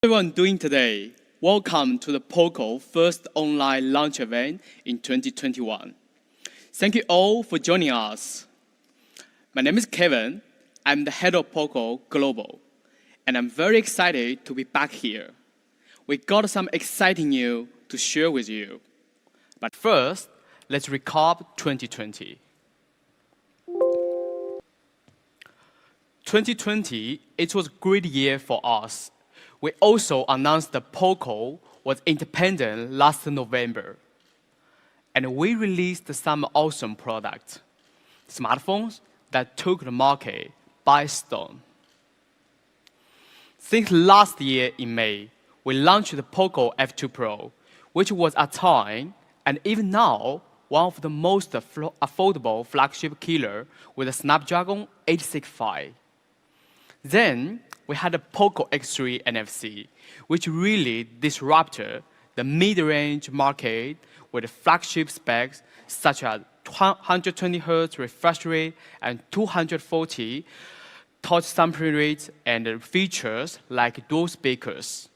Everyone doing today, welcome to the Poco first online launch event in 2021. Thank you all for joining us. My name is Kevin. I'm the head of Poco Global, and I'm very excited to be back here. We got some exciting news to share with you. But first, let's recap 2020. 2020, it was a great year for us. We also announced that Poco was independent last November. And we released some awesome products, smartphones that took the market by storm. Since last year in May, we launched the Poco F3 Pro, which was at time, and even now, one of the most affordable flagship killer with a Snapdragon 865. Then, we had the Poco X3 NFC, which really disrupted the mid-range market with flagship specs such as 120Hz refresh rate and 240 touch sampling rates and features like dual speakers.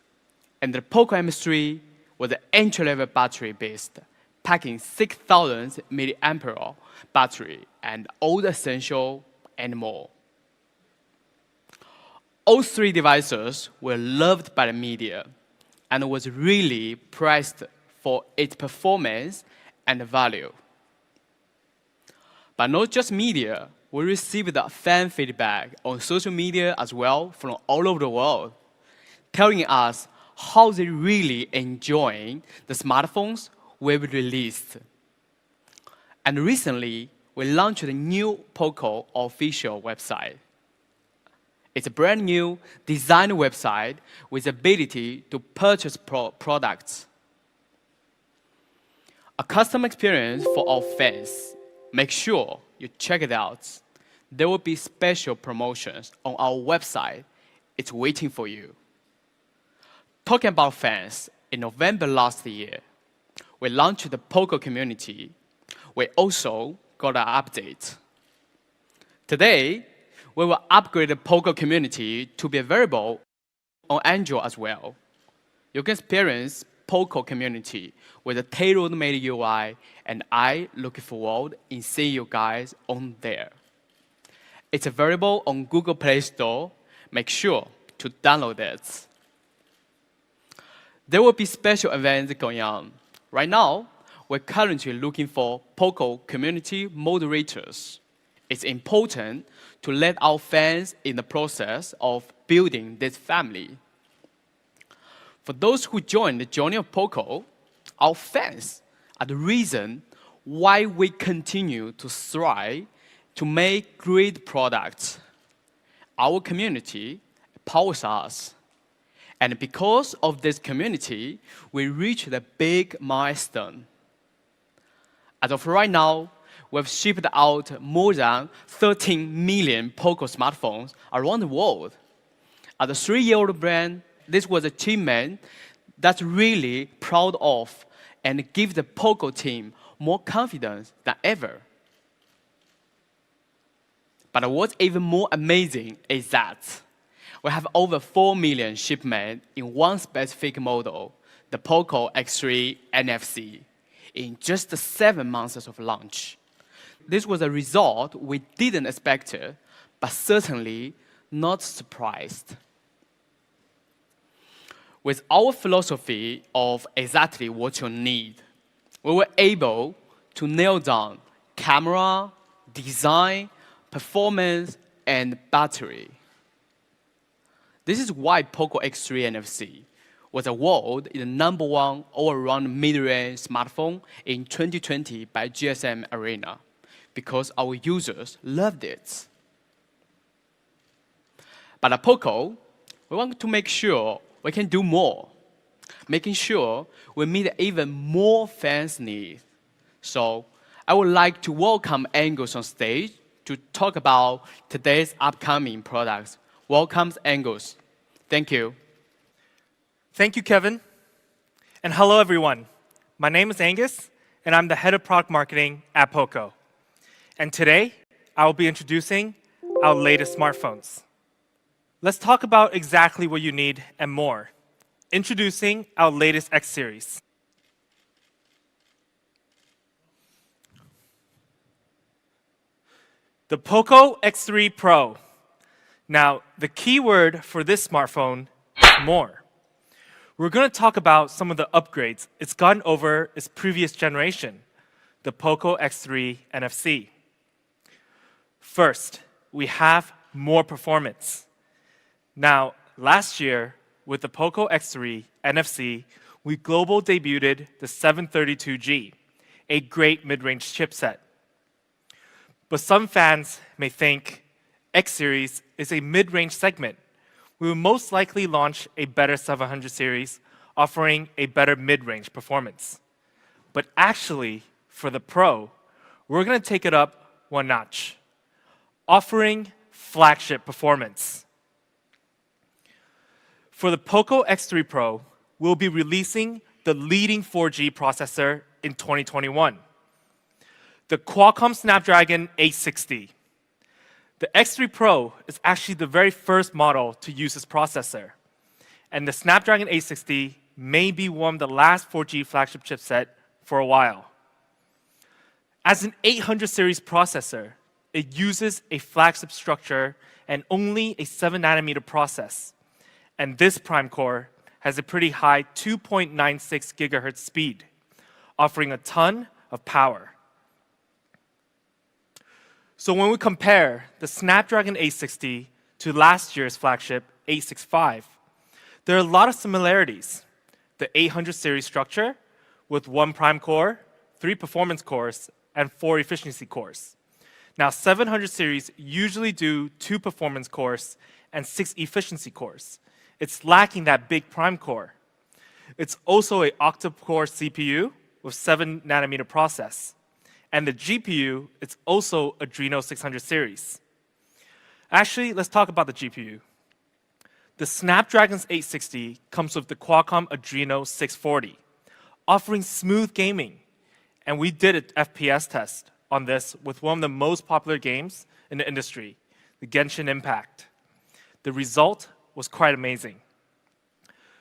And the Poco M3 was an entry-level battery based, packing 6,000 mAh battery and all the essential and more. All three devices were loved by the media and was really priced for its performance and value. But not just media, we received fan feedback on social media as well from all over the world, telling us how they really enjoying the smartphones we've released. And recently, we launched a new Poco official website. It's a brand new design website with the ability to purchase products. A custom experience for our fans. Make sure you check it out. There will be special promotions on our website. It's waiting for you. Talking about fans, in November last year, we launched the Poco community. We also got an update. Today, we will upgrade the Poco community to be available on Android as well. You can experience Poco community with a tailor-made UI, and I look forward in seeing you guys on there. It's available on Google Play Store. Make sure to download it. There will be special events going on. Right now, we're currently looking for Poco community moderators. It's important to let our fans in the process of building this family. For those who joined the journey of Poco, our fans are the reason why we continue to strive to make great products. Our community powers us. And because of this community, we reached a big milestone. As of right now, we've shipped out more than 13 million Poco smartphones around the world. As a 3-year-old brand, this was an achievement that's really proud of and gives the Poco team more confidence than ever. But what's even more amazing is that we have over 4 million shipments in one specific model, the Poco X3 NFC, in just 7 months of launch. This was a result we didn't expect, but certainly not surprised. With our philosophy of exactly what you need, we were able to nail down camera, design, performance, and battery. This is why Poco X3 NFC was awarded the #1 all-around mid-range smartphone in 2020 by GSM Arena, because our users loved it. But at Poco, we want to make sure we can do more, making sure we meet even more fans' needs. So I would like to welcome Angus on stage to talk about today's upcoming products. Welcome, Angus. Thank you. Thank you, Kevin. And hello, everyone. My name is Angus, and I'm the head of product marketing at Poco. And today, I will be introducing our latest smartphones. Let's talk about exactly what you need and more. Introducing our latest X series. The Poco X3 Pro. Now, the key word for this smartphone is more. We're going to talk about some of the upgrades it's gotten over its previous generation, the Poco X3 NFC. First, we have more performance. Now, last year, with the Poco X3 NFC, we global debuted the 732G, a great mid-range chipset. But some fans may think X series is a mid-range segment. We will most likely launch a better 700 series, offering a better mid-range performance. But actually, for the Pro, we're going to take it up one notch, offering flagship performance. For the Poco X3 Pro, we'll be releasing the leading 4G processor in 2021. The Qualcomm Snapdragon 860. The X3 Pro is actually the very first model to use this processor. And the Snapdragon 860 may be one of the last 4G flagship chipset for a while. As an 800 series processor, it uses a flagship structure and only a 7nm process. And this prime core has a pretty high 2.96 GHz speed, offering a ton of power. So when we compare the Snapdragon 860 to last year's flagship 865, there are a lot of similarities. The 800 series structure with 1 prime core, 3 performance cores, and 4 efficiency cores. Now, 700 series usually do 2 performance cores and 6 efficiency cores. It's lacking that big prime core. It's also an octa-core CPU with 7nm process. And the GPU, it's also Adreno 600 series. Actually, let's talk about the GPU. The Snapdragon 860 comes with the Qualcomm Adreno 640, offering smooth gaming. And we did an FPS test on this with one of the most popular games in the industry, the Genshin Impact. The result was quite amazing.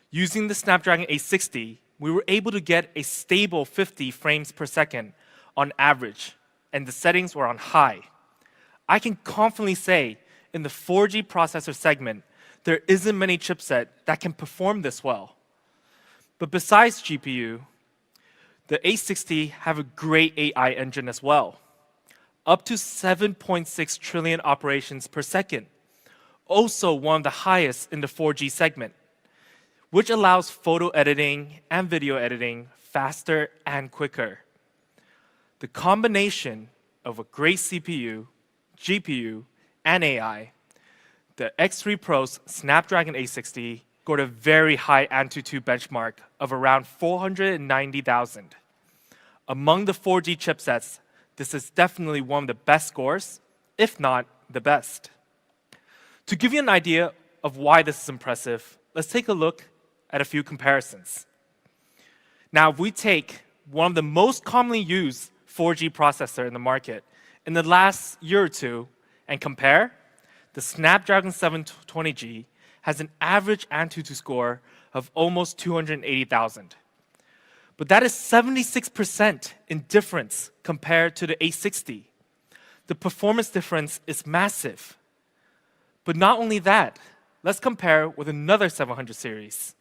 Using the Snapdragon 860, we were able to get a stable 50 frames per second on average, and the settings were on high. I can confidently say in the 4G processor segment, there isn't many chipset that can perform this well. But besides GPU, the 860 have a great AI engine as well. Up to 7.6 trillion operations per second. Also one of the highest in the 4G segment. which allows photo editing and video editing faster and quicker. The combination of a great CPU, GPU, and AI, the X3 Pro's Snapdragon 860 scored a very high AnTuTu benchmark of around 490,000. Among the 4G chipsets, this is definitely one of the best scores, if not the best. To give you an idea of why this is impressive, let's take a look at a few comparisons. Now, if we take one of the most commonly used 4G processor in the market in the last year or two and compare, the Snapdragon 720G has an average AnTuTu score of almost 280,000. But that is 76% in difference compared to the 860. The performance difference is massive. But not only that, let's compare with another 700 series,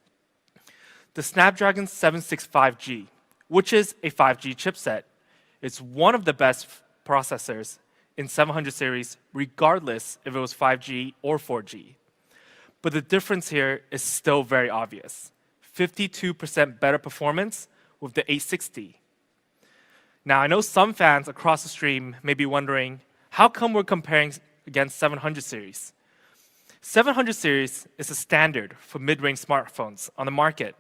the Snapdragon 765G, which is a 5G chipset. It's one of the best processors in 700 series, regardless if it was 5G or 4G. But the difference here is still very obvious. 52% better performance with the 860. Now, I know some fans across the stream may be wondering, how come we're comparing against 700 series? 700 series is a standard for mid-range smartphones on the market.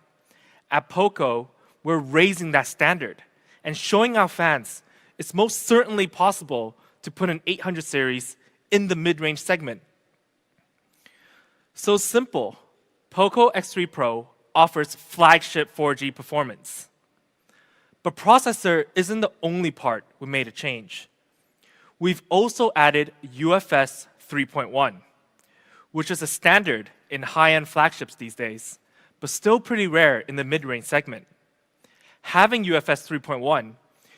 At Poco, we're raising that standard and showing our fans it's most certainly possible to put an 800 series in the mid-range segment. So simple, Poco X3 Pro offers flagship 4G performance. But processor isn't the only part we made a change. We've also added UFS 3.1, which is a standard in high-end flagships these days, but still pretty rare in the mid-range segment. Having UFS 3.1,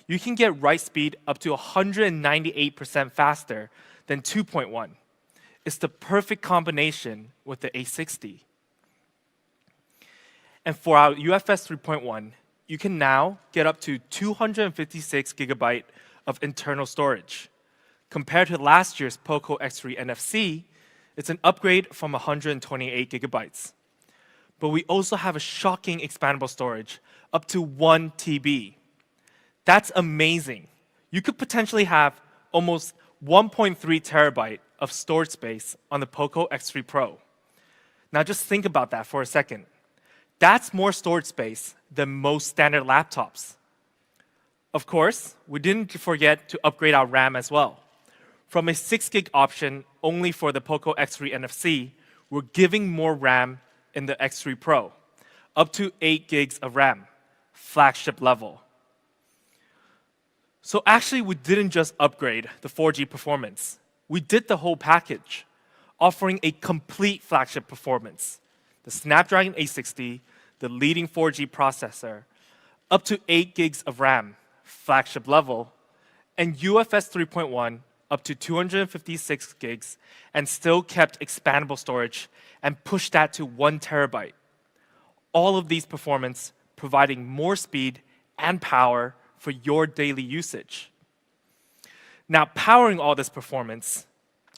you can get write speed up to 198% faster than 2.1. It's the perfect combination with the 860. And for our UFS 3.1, you can now get up to 256 gigabyte of internal storage. Compared to last year's Poco X3 NFC, it's an upgrade from 128 gigabytes. But we also have a shocking expandable storage, up to 1 TB. That's amazing. You could potentially have almost 1.3 terabyte of storage space on the Poco X3 Pro. Now just think about that for a second. That's more storage space than most standard laptops. Of course, we didn't forget to upgrade our RAM as well. From a 6 gig option only for the Poco X3 NFC, we're giving more RAM in the X3 Pro, up to 8 gigs of RAM, flagship level. So actually, we didn't just upgrade the 4G performance. We did the whole package, offering a complete flagship performance. The Snapdragon 860, the leading 4G processor, up to 8 gigs of RAM, flagship level, and UFS 3.1 up to 256 gigs, and still kept expandable storage and pushed that to 1 terabyte. All of these performance providing more speed and power for your daily usage. Now, powering all this performance,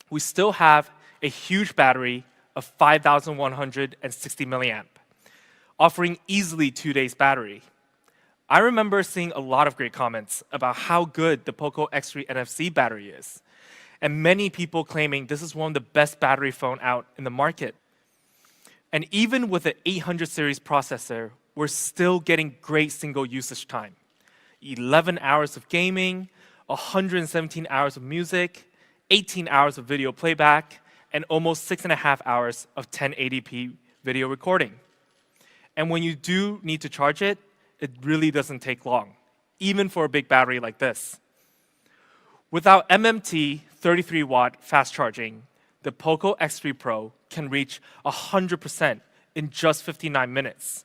we still have a huge battery of 5,160 milliamp, offering easily 2 days battery. I remember seeing a lot of great comments about how good the Poco X3 NFC battery is, and many people claiming this is one of the best battery phone out in the market. And even with the 800 series processor, we're still getting great single usage time. 11 hours of gaming, 117 hours of music, 18 hours of video playback, and almost 6.5 hours of 1080p video recording. And when you do need to charge it, it really doesn't take long, even for a big battery like this. Without MMT 33-watt fast charging, the Poco X3 Pro can reach 100% in just 59 minutes.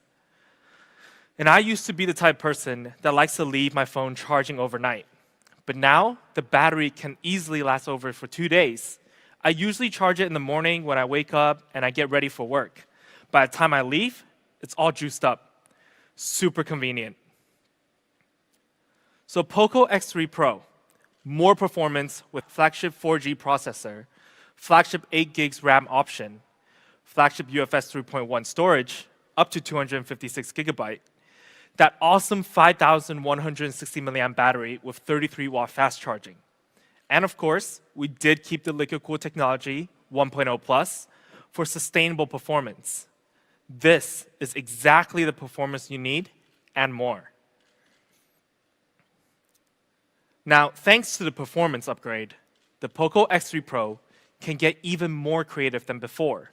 And I used to be the type of person that likes to leave my phone charging overnight. But now, the battery can easily last over for 2 days. I usually charge it in the morning when I wake up and I get ready for work. By the time I leave, it's all juiced up. Super convenient. So Poco X3 Pro, more performance with flagship 4G processor, flagship 8 gigs RAM option, flagship UFS 3.1 storage, up to 256 gigabyte, that awesome 5,160 milliamp battery with 33 watt fast charging. And of course, we did keep the liquid cool technology 1.0 plus for sustainable performance. This is exactly the performance you need and more. Now, thanks to the performance upgrade, the Poco X3 Pro can get even more creative than before.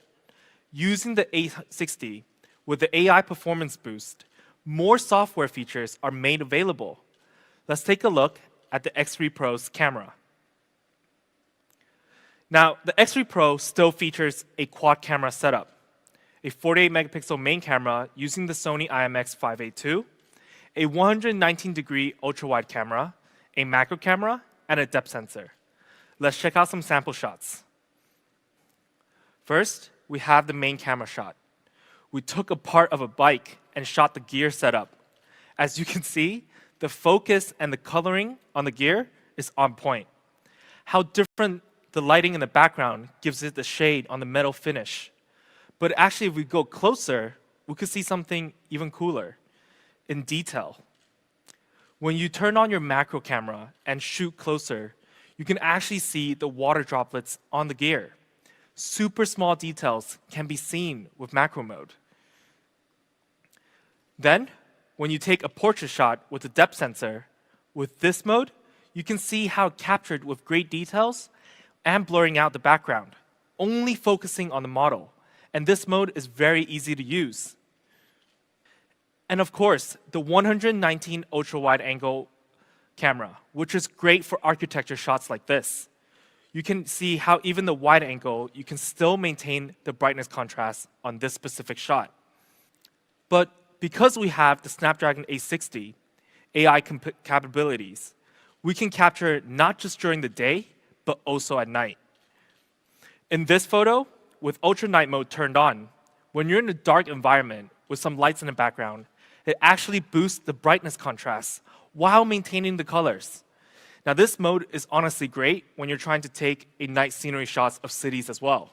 Using the A60 with the AI performance boost, more software features are made available. Let's take a look at the X3 Pro's camera. Now, the X3 Pro still features a quad camera setup, a 48 megapixel main camera using the Sony IMX582, a 119-degree ultra-wide camera, a macro camera, and a depth sensor. Let's check out some sample shots. First, we have the main camera shot. We took a part of a bike and shot the gear setup. As you can see, the focus and the coloring on the gear is on point. How different the lighting in the background gives it the shade on the metal finish. But actually, if we go closer, we could see something even cooler in detail. When you turn on your macro camera and shoot closer, you can actually see the water droplets on the gear. Super small details can be seen with macro mode. Then, when you take a portrait shot with the depth sensor, with this mode, you can see how it captured with great details and blurring out the background, only focusing on the model. And this mode is very easy to use. And of course, the 119 ultra-wide angle camera, which is great for architecture shots like this. You can see how even the wide angle, you can still maintain the brightness contrast on this specific shot. But because we have the Snapdragon 860 AI capabilities, we can capture not just during the day, but also at night. In this photo, with ultra night mode turned on, when you're in a dark environment with some lights in the background, it actually boosts the brightness contrast while maintaining the colors. Now, this mode is honestly great when you're trying to take a night scenery shots of cities as well.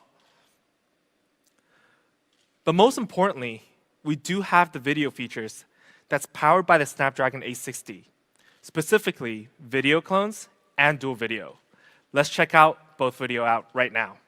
But most importantly, we do have the video features that's powered by the Snapdragon 860, specifically video clones and dual video. Let's check out both video out right now.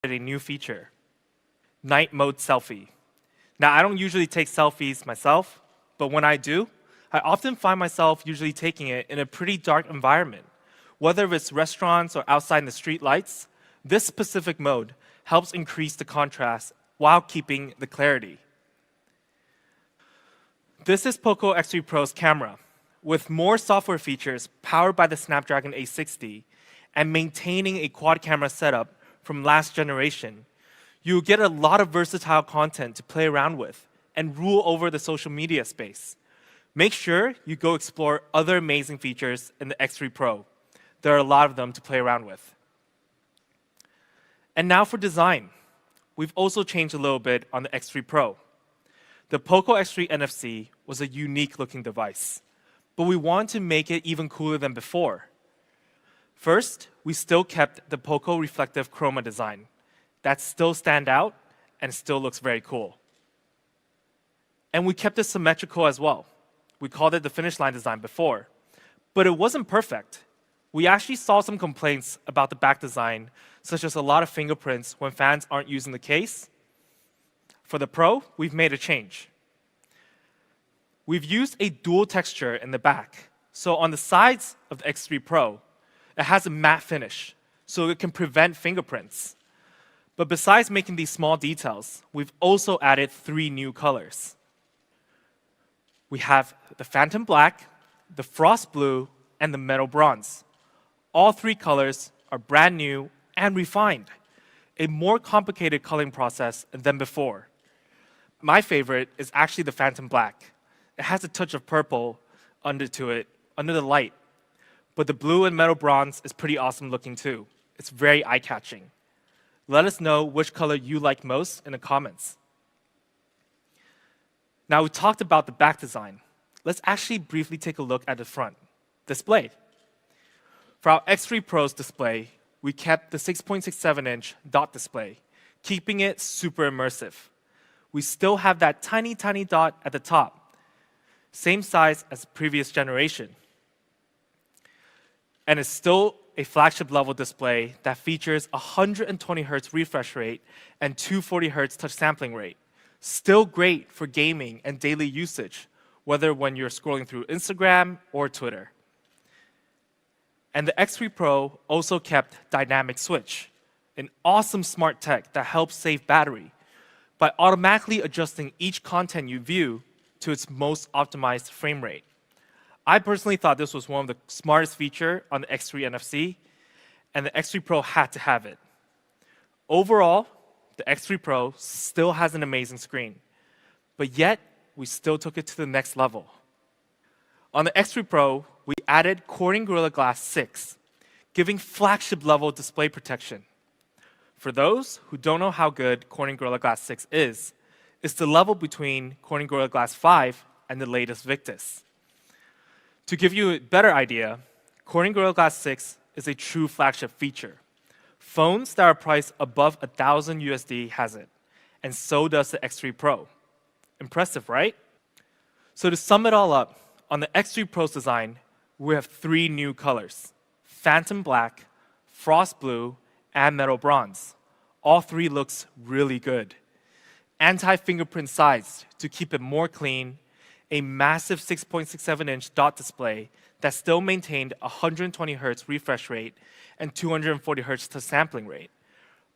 A new feature, night mode selfie. Now, I don't usually take selfies myself, but when I do, I often find myself usually taking it in a pretty dark environment. Whether it's restaurants or outside in the street lights, this specific mode helps increase the contrast while keeping the clarity. This is Poco X3 Pro's camera, with more software features powered by the Snapdragon 860 and maintaining a quad camera setup from last generation. You'll get a lot of versatile content to play around with and rule over the social media space. Make sure you go explore other amazing features in the X3 Pro. There are a lot of them to play around with. And now for design. We've also changed a little bit on the X3 Pro. The Poco X3 NFC was a unique looking device, but we wanted to make it even cooler than before. First, we still kept the Poco reflective chroma design. That still stands out and still looks very cool. And we kept it symmetrical as well. We called it the finish line design before, but it wasn't perfect. We actually saw some complaints about the back design, such as a lot of fingerprints when fans aren't using the case. For the Pro, we've made a change. We've used a dual texture in the back. So on the sides of the X3 Pro, it has a matte finish, so it can prevent fingerprints. But besides making these small details, we've also added 3 new colors. We have the Phantom Black, the Frost Blue, and the Metal Bronze. All 3 colors are brand new and refined, a more complicated coloring process than before. My favorite is actually the Phantom Black. It has a touch of purple under the light. But the blue and metal bronze is pretty awesome looking too. It's very eye-catching. Let us know which color you like most in the comments. Now we talked about the back design. Let's actually briefly take a look at the front display. For our X3 Pro's display, we kept the 6.67-inch dot display, keeping it super immersive. We still have that tiny, tiny dot at the top, same size as the previous generation. And it's still a flagship level display that features 120 Hz refresh rate and 240 Hz touch sampling rate. Still great for gaming and daily usage, whether when you're scrolling through Instagram or Twitter. And the X3 Pro also kept Dynamic Switch, an awesome smart tech that helps save battery by automatically adjusting each content you view to its most optimized frame rate. I personally thought this was one of the smartest features on the X3 NFC, and the X3 Pro had to have it. Overall, the X3 Pro still has an amazing screen, but yet we still took it to the next level. On the X3 Pro, we added Corning Gorilla Glass 6, giving flagship level display protection. For those who don't know how good Corning Gorilla Glass 6 is, it's the level between Corning Gorilla Glass 5 and the latest Victus. To give you a better idea, Corning Gorilla Glass 6 is a true flagship feature. Phones that are priced above $1,000 USD has it, and so does the X3 Pro. Impressive, right? So to sum it all up, on the X3 Pro's design, we have 3 new colors: Phantom Black, Frost Blue, and Metal Bronze. All 3 looks really good. Anti-fingerprint size to keep it more clean, a massive 6.67-inch dot display that still maintained 120 Hz refresh rate and 240 Hz touch sampling rate.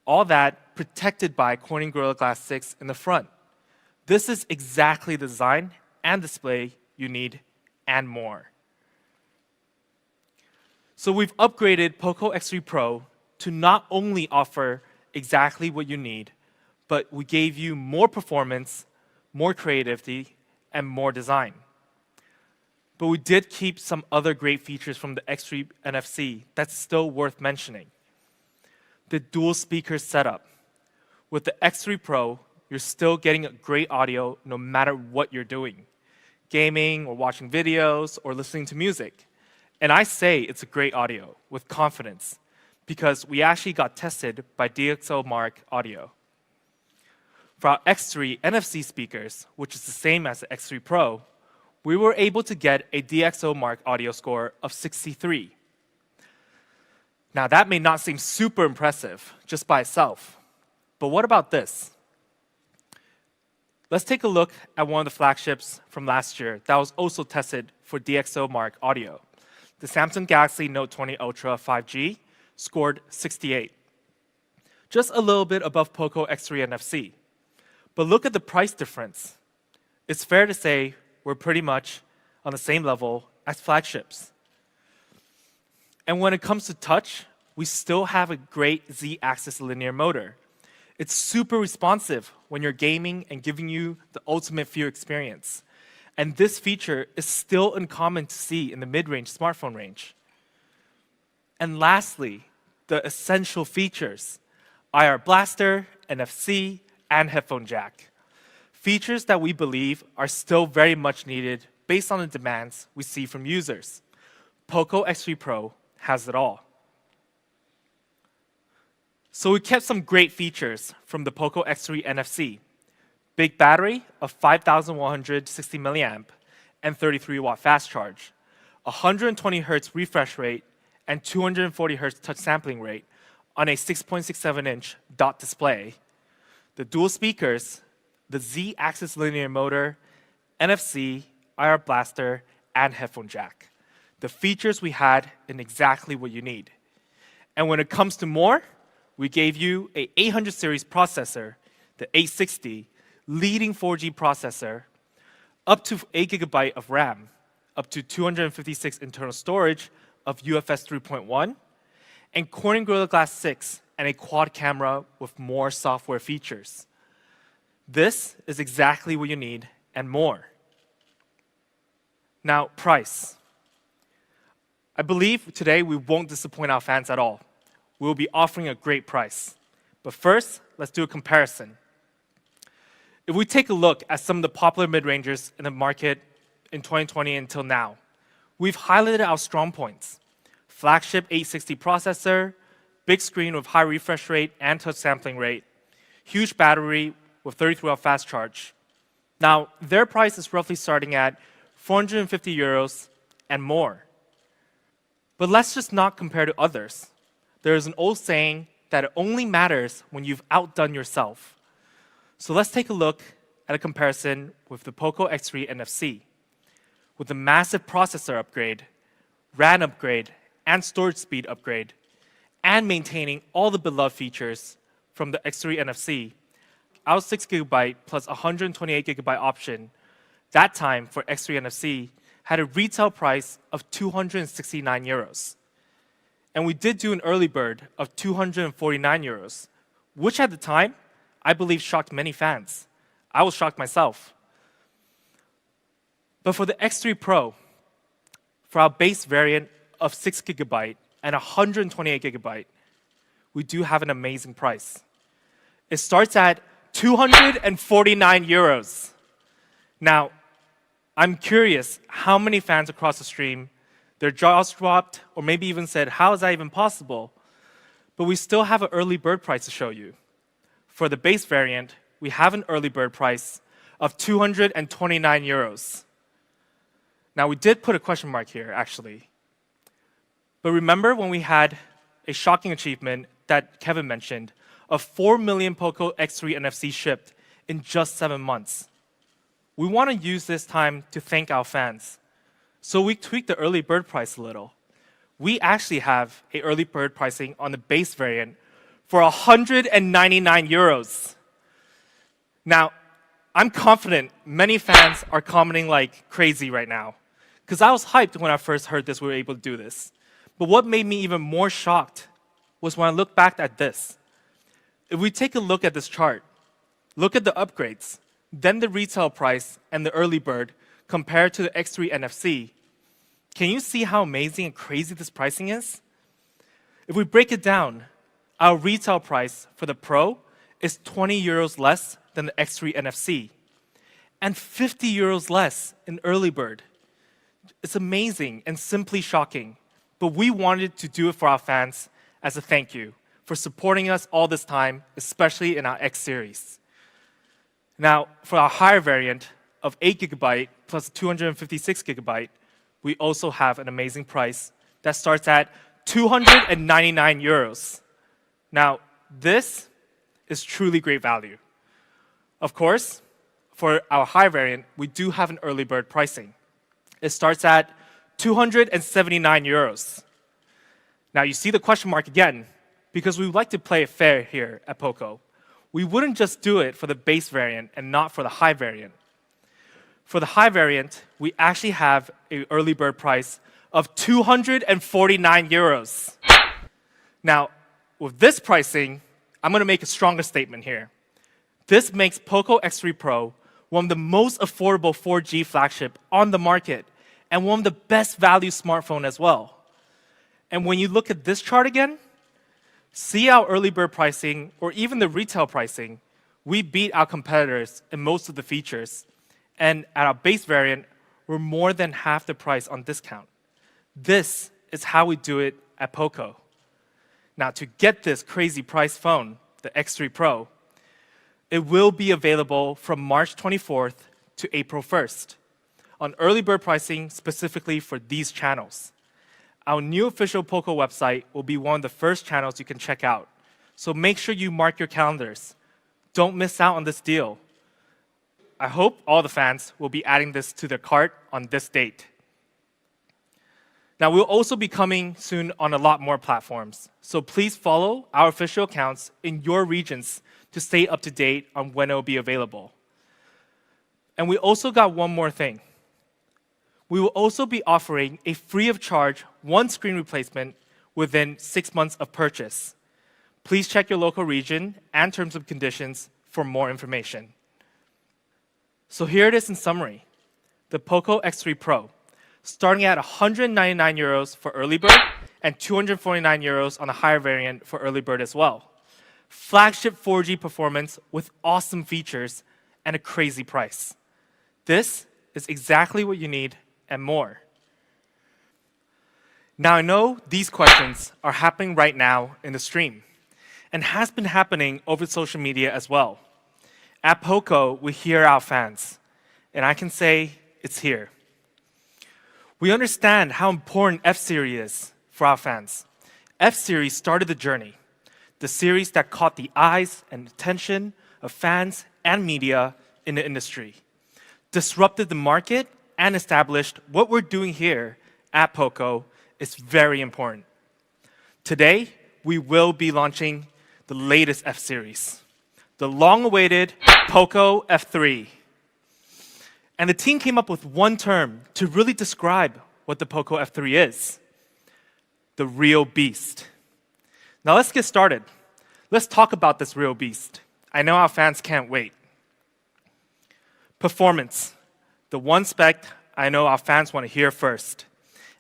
All that protected by Corning Gorilla Glass 6 in the front. This is exactly the design and display you need and more. So we've upgraded Poco X3 Pro to not only offer exactly what you need, but we gave you more performance, more creativity, and more design. But we did keep some other great features from the X3 NFC that's still worth mentioning. The dual speaker setup. With the X3 Pro, you're still getting great audio no matter what you're doing. Gaming or watching videos or listening to music. And I say it's a great audio with confidence because we actually got tested by DxOMark Audio. For our X3 NFC speakers, which is the same as the X3 Pro, we were able to get a DxOMark Audio score of 63. Now that may not seem super impressive just by itself, but what about this? Let's take a look at one of the flagships from last year that was also tested for DxOMark Audio. The Samsung Galaxy Note 20 Ultra 5G scored 68, just a little bit above Poco X3 NFC. But look at the price difference. It's fair to say we're pretty much on the same level as flagships. And when it comes to touch, we still have a great Z-axis linear motor. It's super responsive when you're gaming and giving you the ultimate feel experience. And this feature is still uncommon to see in the mid-range smartphone range. And lastly, the essential features: IR blaster, NFC, and headphone jack. Features that we believe are still very much needed based on the demands we see from users. Poco X3 Pro has it all. So we kept some great features from the Poco X3 NFC. Big battery of 5,160 milliamp and 33 watt fast charge, 120 Hz refresh rate and 240 Hz touch sampling rate on a 6.67-inch dot display. The dual speakers, the Z-axis linear motor, NFC, IR blaster, and headphone jack. The features we had in exactly what you need. And when it comes to more, we gave you a 800 series processor, the 860, leading 4G processor, up to 8 GB of RAM, up to 256 internal storage of UFS 3.1, and Corning Gorilla Glass 6 and a quad camera with more software features. This is exactly what you need and more. Now, price. I believe today we won't disappoint our fans at all. We'll be offering a great price. But first, let's do a comparison. If we take a look at some of the popular mid-rangers in the market in 2020 until now, we've highlighted our strong points. Flagship 860 processor, big screen with high refresh rate and touch sampling rate, huge battery with 33-watt fast charge. Now, their price is roughly starting at 450 euros and more. But let's just not compare to others. There is an old saying that it only matters when you've outdone yourself. So let's take a look at a comparison with the Poco X3 NFC. With a massive processor upgrade, RAM upgrade, and storage speed upgrade, and maintaining all the beloved features from the X3 NFC, our 6 GB plus 128 GB option, that time for X3 NFC, had a retail price of 269 euros. And we did do an early bird of 249 euros, which at the time, I believe shocked many fans. I was shocked myself. But for the X3 Pro, for our base variant of 6 GB and 128 GB, we do have an amazing price. It starts at 249 euros. Now, I'm curious how many fans across the stream, their jaws dropped, or maybe even said, how is that even possible? But we still have an early bird price to show you. For the base variant, we have an early bird price of 229 euros. Now, we did put a question mark here, actually. But remember when we had a shocking achievement that Kevin mentioned of 4 million Poco X3 NFC shipped in just 7 months? We want to use this time to thank our fans. So we tweaked the early bird price a little. We actually have an early bird pricing on the base variant for 199 euros. Now, I'm confident many fans are commenting like crazy right now, because I was hyped when I first heard this, we were able to do this. But what made me even more shocked was when I looked back at this. If we take a look at this chart, look at the upgrades, then the retail price and the early bird compared to the X3 NFC, can you see how amazing and crazy this pricing is? If we break it down, our retail price for the Pro is 20 euros less than the X3 NFC, and 50 euros less in early bird. It's amazing and simply shocking, but we wanted to do it for our fans as a thank you for supporting us all this time, especially in our X series. Now, for our higher variant of 8 GB plus 256 GB, we also have an amazing price that starts at 299 euros. Now, this is truly great value. Of course, for our high variant, we do have an early bird pricing. It starts at 279 euros. Now, you see the question mark again, because we would like to play it fair here at Poco. We wouldn't just do it for the base variant and not for the high variant. For the high variant, we actually have an early bird price of 249 euros. Now, with this pricing, I'm going to make a stronger statement here. This makes Poco X3 Pro one of the most affordable 4G flagship on the market and one of the best value smartphone as well. And when you look at this chart again, see our early bird pricing or even the retail pricing, we beat our competitors in most of the features. And at our base variant, we're more than half the price on discount. This is how we do it at Poco. Now, to get this crazy price phone, the X3 Pro, it will be available from March 24th to April 1st on early bird pricing specifically for these channels. Our new official Poco website will be one of the first channels you can check out. So make sure you mark your calendars. Don't miss out on this deal. I hope all the fans will be adding this to their cart on this date. Now, we'll also be coming soon on a lot more platforms, so please follow our official accounts in your regions to stay up to date on when it will be available. And we also got one more thing. We will also be offering a free of charge one screen replacement within 6 months of purchase. Please check your local region and terms and conditions for more information. So here it is in summary. The Poco X3 Pro, starting at 199 euros for early bird and 249 euros on a higher variant for early bird as well. Flagship 4G performance with awesome features and a crazy price. This is exactly what you need and more. Now I know these questions are happening right now in the stream and has been happening over social media as well. At Poco, we hear our fans, and I can say it's here. We understand how important F-Series is for our fans. F-Series started the journey, the series that caught the eyes and attention of fans and media in the industry, disrupted the market, and established what we're doing here at Poco is very important. Today, we will be launching the latest F-Series, the long-awaited Poco F3. And the team came up with one term to really describe what the Poco F3 is: the real beast. Now let's get started. Let's talk about this real beast. I know our fans can't wait. Performance, the one spec I know our fans want to hear first,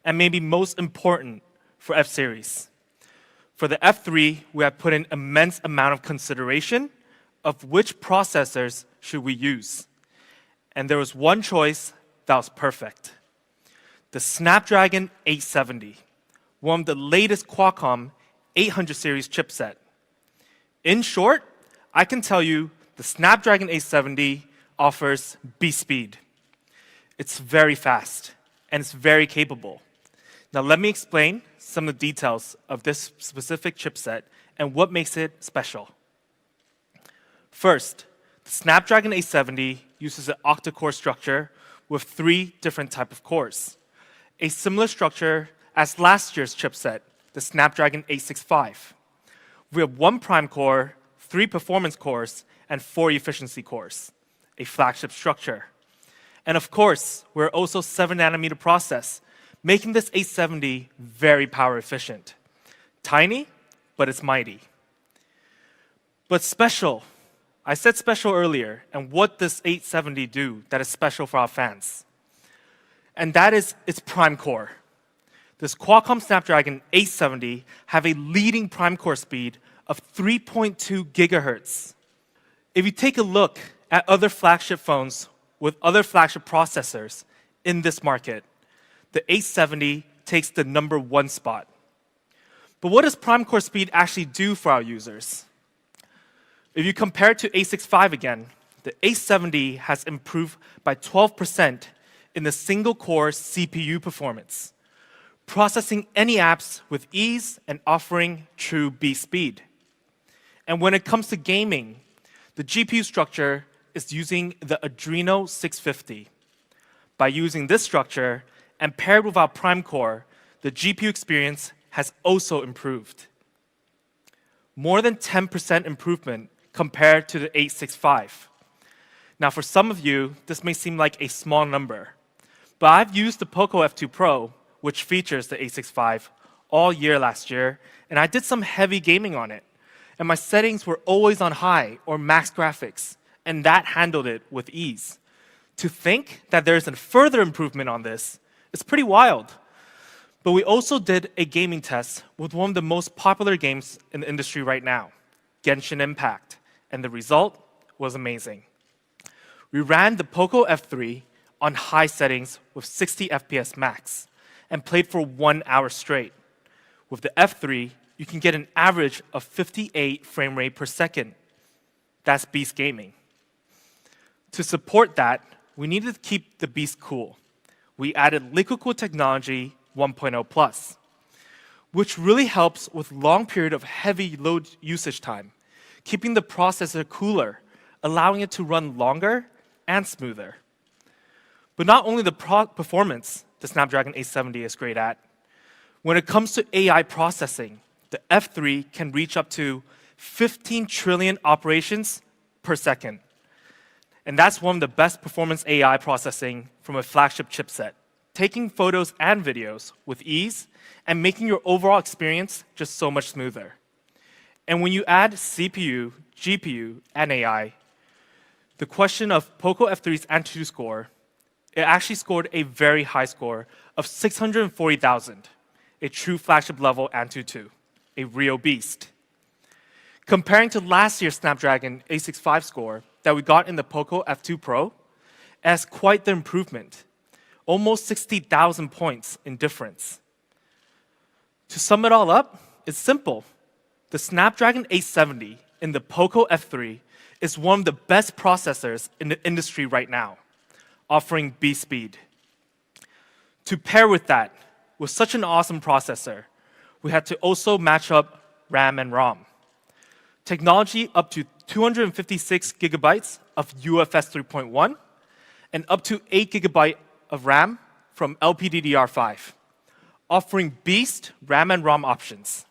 and maybe most important for F-Series. For the F3, we have put in immense amount of consideration of which processors should we use. And there was one choice that was perfect: the Snapdragon 870, one of the latest Qualcomm 800 series chipset. In short, I can tell you the Snapdragon 870 offers beast speed. It's very fast, and it's very capable. Now let me explain some of the details of this specific chipset and what makes it special. First, the Snapdragon 870 uses an octa-core structure with 3 different types of cores, a similar structure as last year's chipset, the Snapdragon 865. We have 1 prime core, 3 performance cores, and 4 efficiency cores, a flagship structure. And of course, we're also 7nm process, making this 870 very power efficient. Tiny, but it's mighty. But special. I said special earlier, and what does 870 do that is special for our fans? And that is its prime core. This Qualcomm Snapdragon 870 have a leading prime core speed of 3.2 gigahertz. If you take a look at other flagship phones with other flagship processors in this market, the 870 takes the number 1 spot. But what does prime core speed actually do for our users? If you compare it to 865 again, the 870 has improved by 12% in the single-core CPU performance, processing any apps with ease and offering true beast speed. And when it comes to gaming, the GPU structure is using the Adreno 650. By using this structure and paired with our prime core, the GPU experience has also improved. More than 10% improvement compared to the 865. Now, for some of you, this may seem like a small number, but I've used the Poco F2 Pro, which features the 865, all year last year, and I did some heavy gaming on it. And my settings were always on high or max graphics, and that handled it with ease. To think that there's a further improvement on this is pretty wild. But we also did a gaming test with one of the most popular games in the industry right now, Genshin Impact, and the result was amazing. We ran the Poco F3 on high settings with 60 FPS max and played for 1 hour straight. With the F3, you can get an average of 58 frame rate per second. That's beast gaming. To support that, we needed to keep the beast cool. We added liquid cool technology 1.0 plus, which really helps with long period of heavy load usage time, keeping the processor cooler, allowing it to run longer and smoother. But not only the performance the Snapdragon 870 is great at, when it comes to AI processing, the F3 can reach up to 15 trillion operations per second. And that's one of the best performance AI processing from a flagship chipset, taking photos and videos with ease and making your overall experience just so much smoother. And when you add CPU, GPU, and AI, the question of Poco F3's Antutu score, it actually scored a very high score of 640,000, a true flagship level Antutu, a real beast. Comparing to last year's Snapdragon 865 score that we got in the Poco F2 Pro, it has quite the improvement, almost 60,000 points in difference. To sum it all up, it's simple. The Snapdragon 870 in the Poco F3 is one of the best processors in the industry right now, offering beast speed. To pair with that, with such an awesome processor, we had to also match up RAM and ROM. Technology up to 256 gigabytes of UFS 3.1 and up to 8 gigabyte of RAM from LPDDR5, offering beast RAM and ROM options.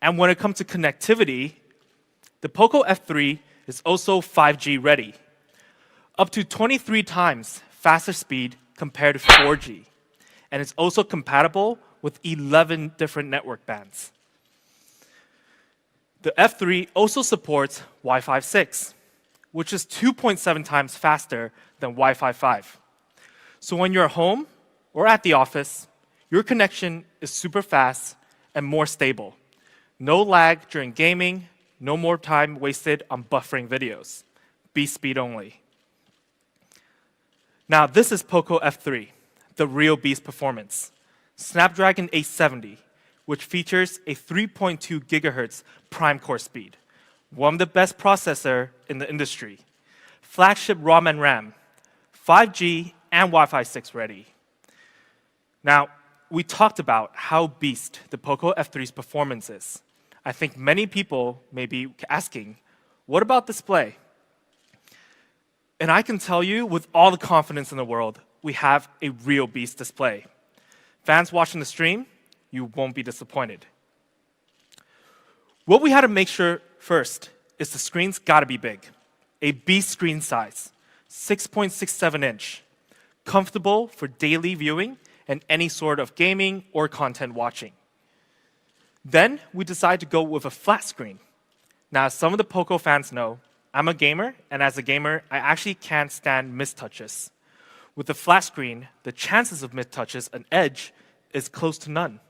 And when it comes to connectivity, the Poco F3 is also 5G ready, up to 23 times faster speed compared to 4G. And it's also compatible with 11 different network bands. The F3 also supports Wi-Fi 6, which is 2.7 times faster than Wi-Fi 5. So when you're home or at the office, your connection is super fast and more stable. No lag during gaming, no more time wasted on buffering videos. Beast speed only. Now this is Poco F3, the real beast performance. Snapdragon 870, which features a 3.2 gigahertz prime core speed, one of the best processor in the industry. Flagship ROM and RAM, 5G and Wi-Fi 6 ready. Now, we talked about how beast the Poco F3's performance is. I think many people may be asking, what about display? And I can tell you with all the confidence in the world, we have a real beast display. Fans watching the stream, you won't be disappointed. What we had to make sure first is the screen's gotta be big. A beast screen size, 6.67 inch, comfortable for daily viewing and any sort of gaming or content watching. Then we decided to go with a flat screen. Now, as some of the Poco fans know, I'm a gamer, and as a gamer, I actually can't stand mistouches. With a flat screen, the chances of mistouches and edge is close to none.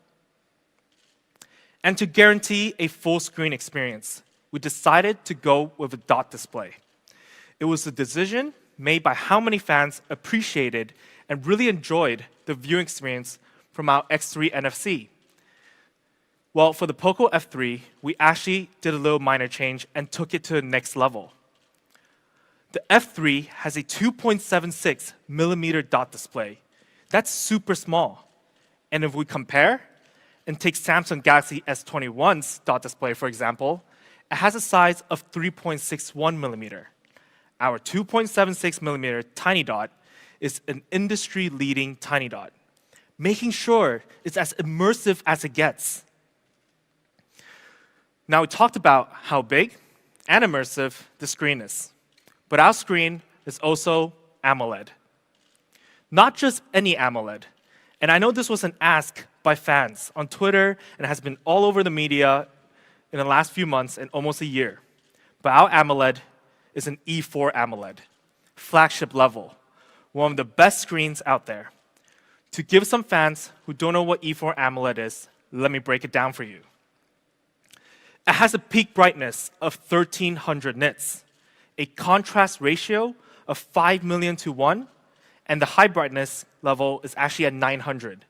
And to guarantee a full screen experience, we decided to go with a dot display. It was a decision made by how many fans appreciated and really enjoyed the viewing experience from our X3 NFC. Well, for the Poco F3, we actually did a little minor change and took it to the next level. The F3 has a 2.76 millimeter dot display. That's super small. And if we compare and take Samsung Galaxy S21's dot display, for example, it has a size of 3.61 millimeter. Our 2.76 millimeter tiny dot is an industry-leading tiny dot, making sure it's as immersive as it gets. Now, we talked about how big and immersive the screen is, but our screen is also AMOLED. Not just any AMOLED. And I know this was an ask by fans on Twitter and has been all over the media in the last few months and almost a year. But our AMOLED is an E4 AMOLED, flagship level, one of the best screens out there. To give some fans who don't know what E4 AMOLED is, let me break it down for you. It has a peak brightness of 1300 nits, a contrast ratio of 5 million to 1, and the high brightness level is actually at 900.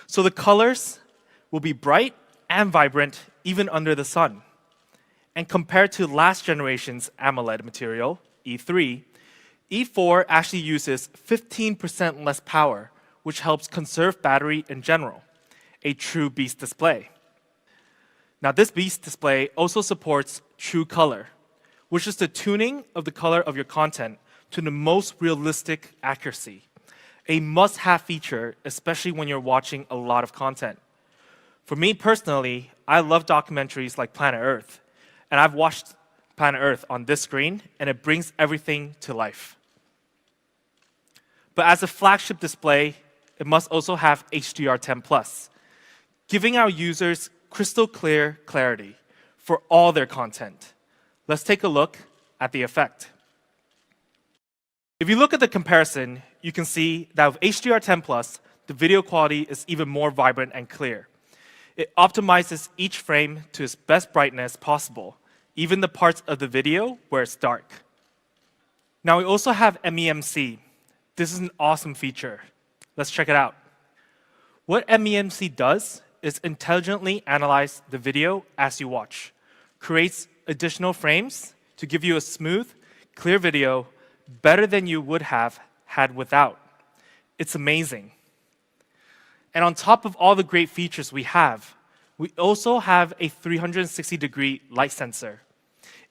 So the colors will be bright and vibrant even under the sun. And compared to last generation's AMOLED material, E3, E4 actually uses 15% less power, which helps conserve battery in general, a true beast display. Now, this beast display also supports true color, which is the tuning of the color of your content to the most realistic accuracy. A must-have feature, especially when you're watching a lot of content. For me personally, I love documentaries like Planet Earth, and I've watched Planet Earth on this screen, and it brings everything to life. But as a flagship display, it must also have HDR10+, giving our users crystal clear clarity for all their content. Let's take a look at the effect. If you look at the comparison, you can see that with HDR10+, the video quality is even more vibrant and clear. It optimizes each frame to its best brightness possible, even the parts of the video where it's dark. Now we also have MEMC. This is an awesome feature. Let's check it out. What MEMC does is intelligently analyze the video as you watch, creates additional frames to give you a smooth, clear video better than you would have had without. It's amazing. And on top of all the great features we also have a 360-degree light sensor.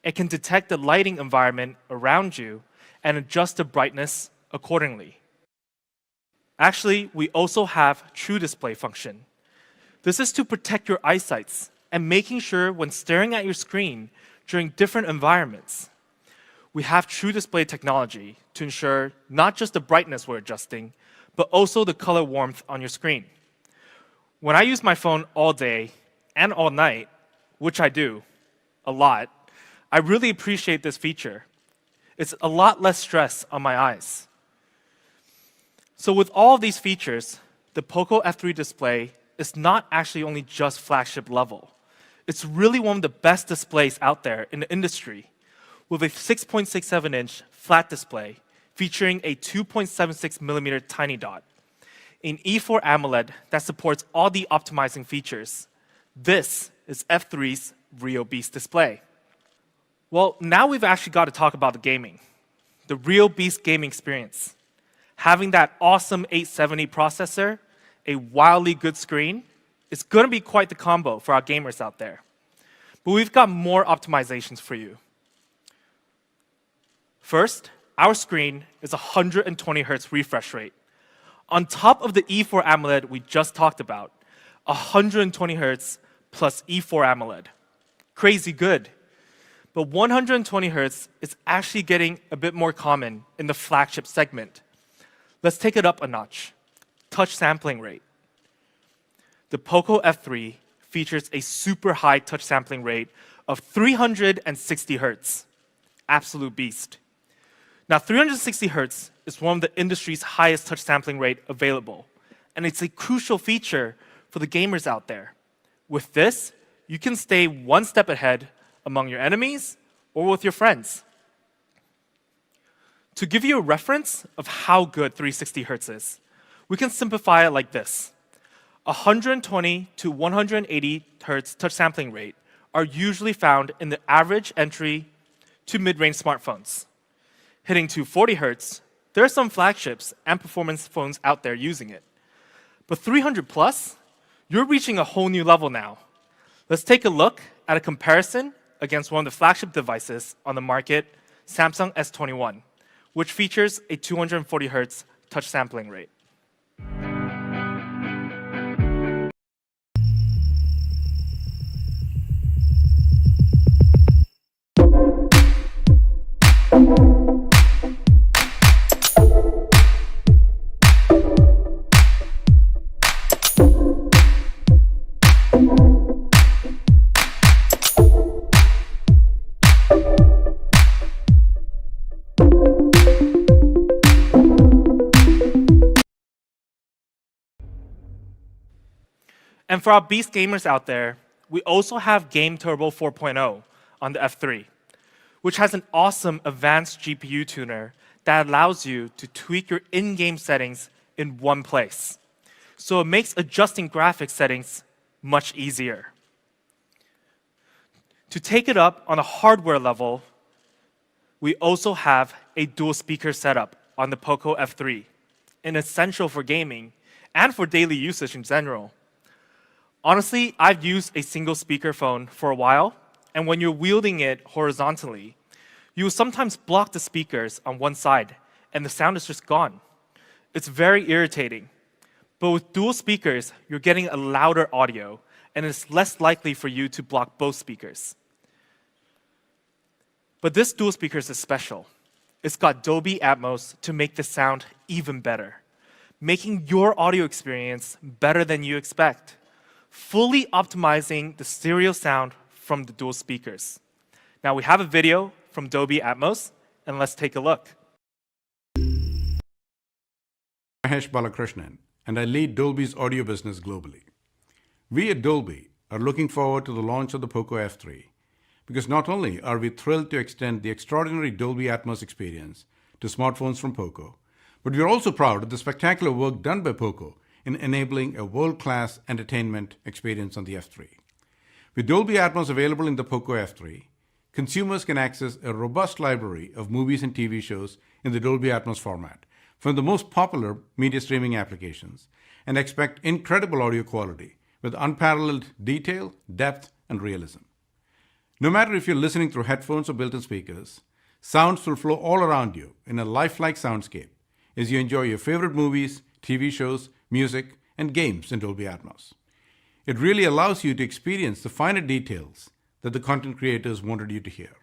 It can detect the lighting environment around you and adjust the brightness accordingly. Actually, we also have True Display function. This is to protect your eyesight and making sure when staring at your screen during different environments. We have True Display technology to ensure not just the brightness we're adjusting, but also the color warmth on your screen. When I use my phone all day and all night, which I do a lot, I really appreciate this feature. It's a lot less stress on my eyes. So with all of these features, the Poco F3 display is not actually only just flagship level. It's really one of the best displays out there in the industry, with a 6.67-inch flat display featuring a 2.76mm tiny dot, an E4 AMOLED that supports all the optimizing features. This is F3's real beast display. Well, now we've actually got to talk about the gaming, the real beast gaming experience. Having that awesome 870 processor, a wildly good screen, it's going to be quite the combo for our gamers out there. But we've got more optimizations for you. First, our screen is 120 Hz refresh rate. On top of the E4 AMOLED we just talked about, 120 Hz plus E4 AMOLED. Crazy good. But 120 Hz is actually getting a bit more common in the flagship segment. Let's take it up a notch. Touch sampling rate. The Poco F3 features a super high touch sampling rate of 360 Hz. Absolute beast. Now, 360 Hz is one of the industry's highest touch sampling rate available, and it's a crucial feature for the gamers out there. With this, you can stay one step ahead among your enemies or with your friends. To give you a reference of how good 360 Hz is, we can simplify it like this. 120 to 180 Hz touch sampling rate are usually found in the average entry to mid-range smartphones. Hitting 240 Hz, there are some flagships and performance phones out there using it. But 300 plus, you're reaching a whole new level now. Let's take a look at a comparison against one of the flagship devices on the market, Samsung S21, which features a 240 Hz touch sampling rate. And for our beast gamers out there, we also have Game Turbo 4.0 on the F3, which has an awesome advanced GPU tuner that allows you to tweak your in-game settings in one place. So it makes adjusting graphics settings much easier. To take it up on a hardware level, we also have a dual speaker setup on the Poco F3, an essential for gaming and for daily usage in general. Honestly, I've used a single speaker phone for a while, and when you're wielding it horizontally, you will sometimes block the speakers on one side and the sound is just gone. It's very irritating. But with dual speakers, you're getting a louder audio, and it's less likely for you to block both speakers. But this dual speakers is special. It's got Dolby Atmos to make the sound even better, making your audio experience better than you expect, fully optimizing the stereo sound from the dual speakers. Now we have a video from Dolby Atmos, and let's take a look. Mahesh Balakrishnan, and I lead Dolby's audio business globally. We at Dolby are looking forward to the launch of the Poco F3 because not only are we thrilled to extend the extraordinary Dolby Atmos experience to smartphones from Poco, but we're also proud of the spectacular work done by Poco in enabling a world-class entertainment experience on the F3. With Dolby Atmos available in the Poco F3, consumers can access a robust library of movies and TV shows in the Dolby Atmos format from the most popular media streaming applications and expect incredible audio quality with unparalleled detail, depth, and realism. No matter if you're listening through headphones or built-in speakers, sounds will flow all around you in a lifelike soundscape as you enjoy your favorite movies, TV shows, music, and games in Dolby Atmos. It really allows you to experience the finer details that the content creators wanted you to hear.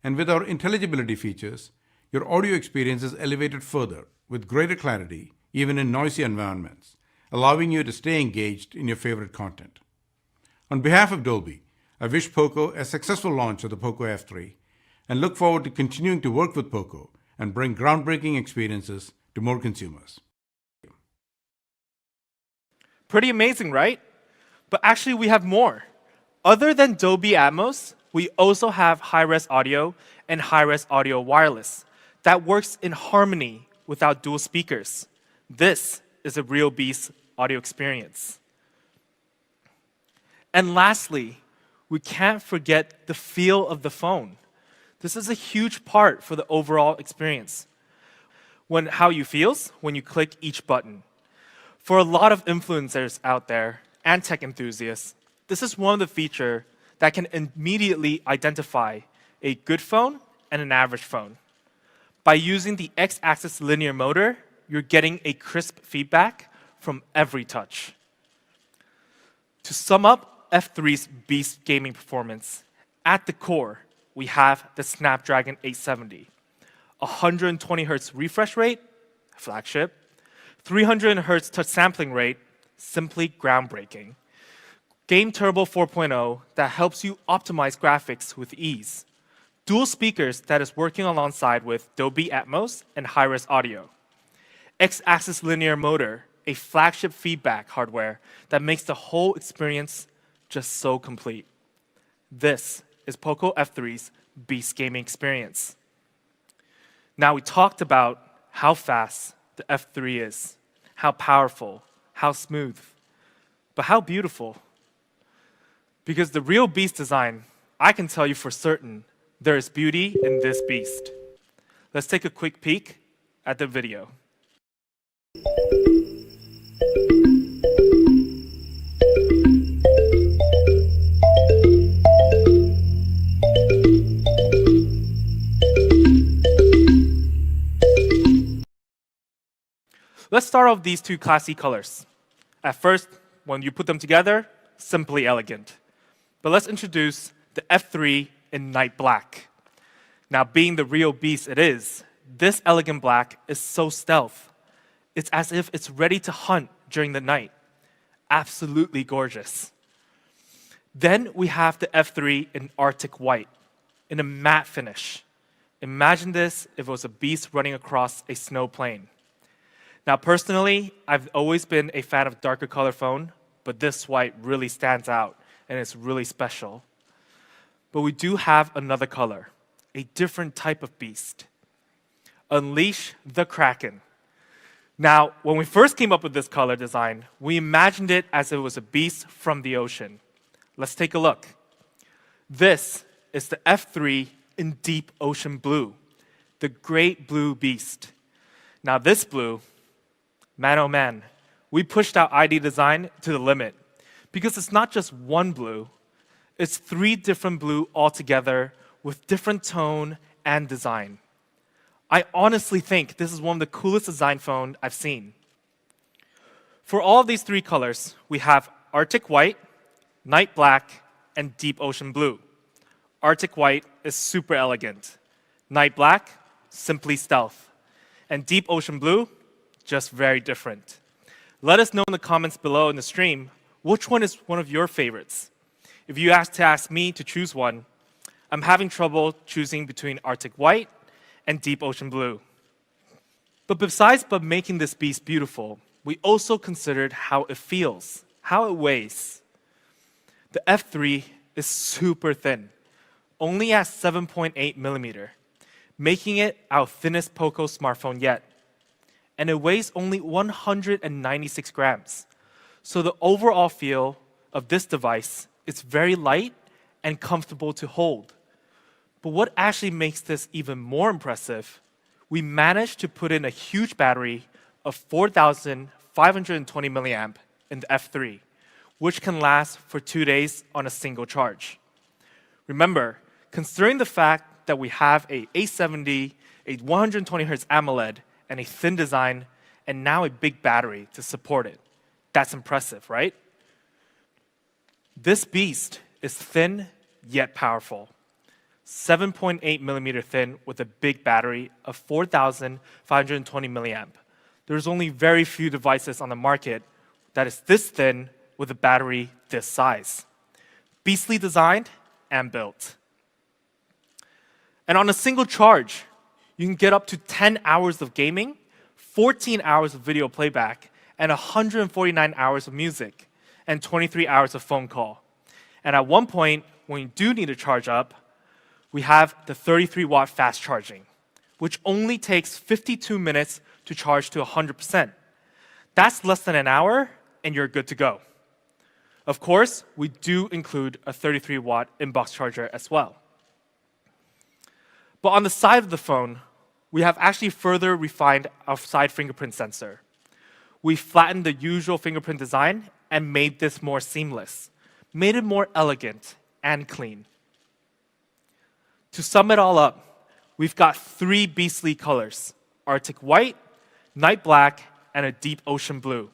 And with our intelligibility features, your audio experience is elevated further with greater clarity, even in noisy environments, allowing you to stay engaged in your favorite content. On behalf of Dolby, I wish Poco a successful launch of the Poco F3 and look forward to continuing to work with Poco and bring groundbreaking experiences to more consumers. Pretty amazing, right? But actually, we have more. Other than Dolby Atmos, we also have high-res audio and high-res audio wireless that works in harmony without dual speakers. This is a real beast audio experience. And lastly, we can't forget the feel of the phone. This is a huge part for the overall experience. How you feels when you click each button. For a lot of influencers out there and tech enthusiasts, this is one of the features that can immediately identify a good phone and an average phone. By using the X-axis linear motor, you're getting a crisp feedback from every touch. To sum up F3's beast gaming performance, at the core, we have the Snapdragon 870, 120 Hz refresh rate, flagship, 300 Hz touch sampling rate, simply groundbreaking. Game Turbo 4.0 that helps you optimize graphics with ease. Dual speakers that is working alongside with Dolby Atmos and high-res audio. X-axis linear motor, a flagship feedback hardware that makes the whole experience just so complete. This is Poco F3's beast gaming experience. Now we talked about how fast the F3 is, how powerful, how smooth, but how beautiful. Because the real beast design, I can tell you for certain, there is beauty in this beast. Let's take a quick peek at the video. Let's start off these two classy colors. At first, when you put them together, simply elegant. But let's introduce the F3 in night black. Now, being the real beast it is, this elegant black is so stealth. It's as if it's ready to hunt during the night. Absolutely gorgeous. Then we have the F3 in Arctic white, in a matte finish. Imagine this if it was a beast running across a snow plain. Now, personally, I've always been a fan of darker color phone, but this white really stands out, and it's really special. But we do have another color, a different type of beast. Unleash the Kraken. Now, when we first came up with this color design, we imagined it as if it was a beast from the ocean. Let's take a look. This is the F3 in deep ocean blue, the great blue beast. Now this blue, man oh man, we pushed our ID design to the limit because it's not just one blue, it's 3 different blue altogether with different tone and design. I honestly think this is one of the coolest design phones I've seen. For all of these three colors, we have Arctic White, Night Black, and Deep Ocean Blue. Arctic White is super elegant. Night Black, simply stealth. And Deep Ocean Blue, just very different. Let us know in the comments below in the stream, which one is one of your favorites? If you ask me to choose one, I'm having trouble choosing between Arctic White and Deep Ocean Blue. But besides making this beast beautiful, we also considered how it feels, how it weighs. The F3 is super thin, only at 7.8 millimeter, making it our thinnest Poco smartphone yet. And it weighs only 196 grams. So the overall feel of this device is very light and comfortable to hold. But what actually makes this even more impressive, we managed to put in a huge battery of 4,520 milliamp in the F3, which can last for 2 days on a single charge. Remember, considering the fact that we have a 870, a 120Hz AMOLED, and a thin design, and now a big battery to support it, that's impressive, right? This beast is thin yet powerful. 7.8 millimeter thin with a big battery of 4,520 milliamp. There's only very few devices on the market that is this thin with a battery this size. Beastly designed and built. And on a single charge, you can get up to 10 hours of gaming, 14 hours of video playback, and 149 hours of music, and 23 hours of phone call. And at one point, when you do need to charge up, we have the 33-watt fast charging, which only takes 52 minutes to charge to 100%. That's less than an hour, and you're good to go. Of course, we do include a 33-watt inbox charger as well. But on the side of the phone, we have actually further refined our side fingerprint sensor. We flattened the usual fingerprint design and made this more seamless, made it more elegant and clean. To sum it all up, we've got 3 beastly colors: Arctic White, Night Black, and a Deep Ocean Blue.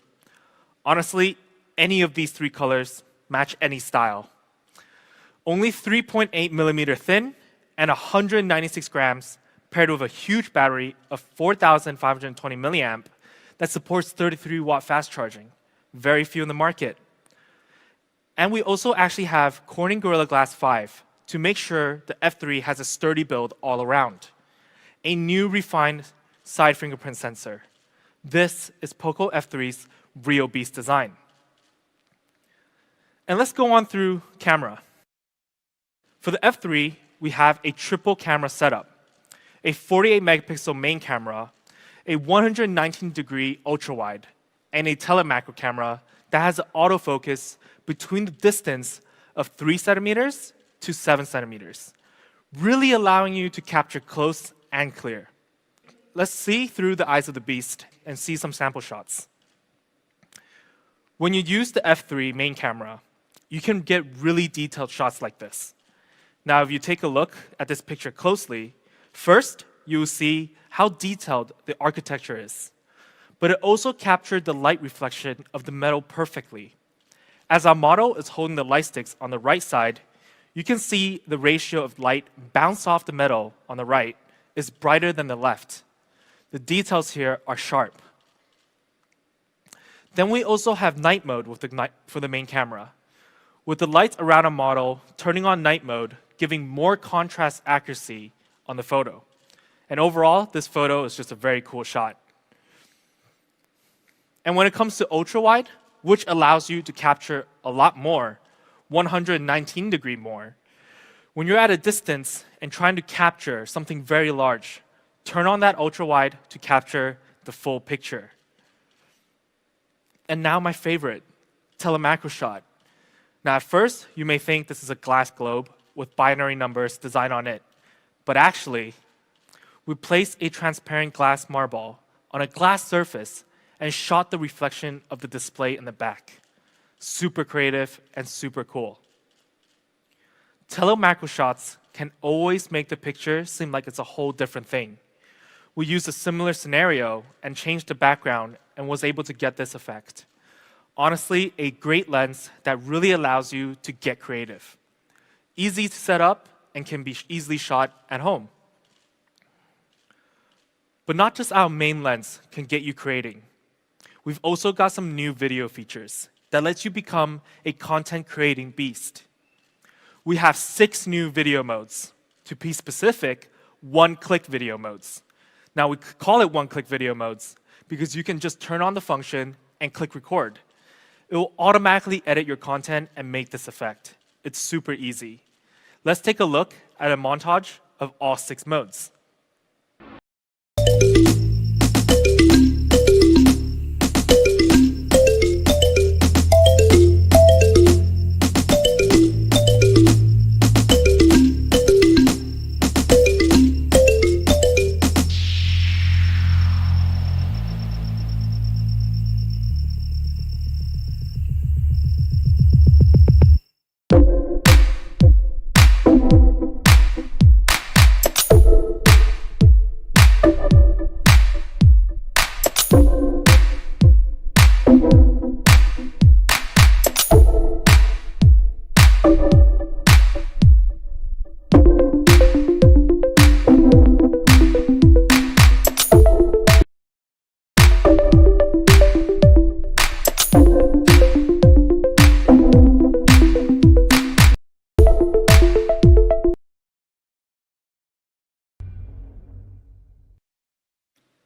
Honestly, any of these 3 colors match any style. Only 3.8 millimeter thin and 196 grams paired with a huge battery of 4,520 milliamp that supports 33-watt fast charging. Very few in the market. And we also actually have Corning Gorilla Glass 5 to make sure the F3 has a sturdy build all around. A new refined side fingerprint sensor. This is Poco F3's real beast design. And let's go on through camera. For the F3, we have a triple camera setup. A 48 megapixel main camera, a 119-degree ultra-wide, and a telemacro camera that has an autofocus between the distance of 3 centimeters to 7 centimeters, really allowing you to capture close and clear. Let's see through the eyes of the beast and see some sample shots. When you use the F3 main camera, you can get really detailed shots like this. Now, if you take a look at this picture closely, first, you will see how detailed the architecture is. But it also captured the light reflection of the metal perfectly. As our model is holding the light sticks on the right side, you can see the ratio of light bounce off the metal on the right is brighter than the left. The details here are sharp. Then we also have night mode for the main camera. With the lights around our model turning on night mode, giving more contrast accuracy on the photo. And overall, this photo is just a very cool shot. And when it comes to ultra-wide, which allows you to capture a lot more, 119-degree more, when you're at a distance and trying to capture something very large, turn on that ultra-wide to capture the full picture. And now my favorite, telemacro shot. Now at first, you may think this is a glass globe with binary numbers designed on it. But actually, we placed a transparent glass marble on a glass surface and shot the reflection of the display in the back. Super creative and super cool. Telemacro shots can always make the picture seem like it's a whole different thing. we used a similar scenario and changed the background and was able to get this effect. Honestly, a great lens that really allows you to get creative. Easy to set up and can be easily shot at home. But not just our main lens can get you creating. We've also got some new video features that lets you become a content creating beast. We have 6 new video modes. To be specific, one-click video modes. Now we call it one-click video modes because you can just turn on the function and click record. It will automatically edit your content and make this effect. It's super easy. Let's take a look at a montage of all 6 modes.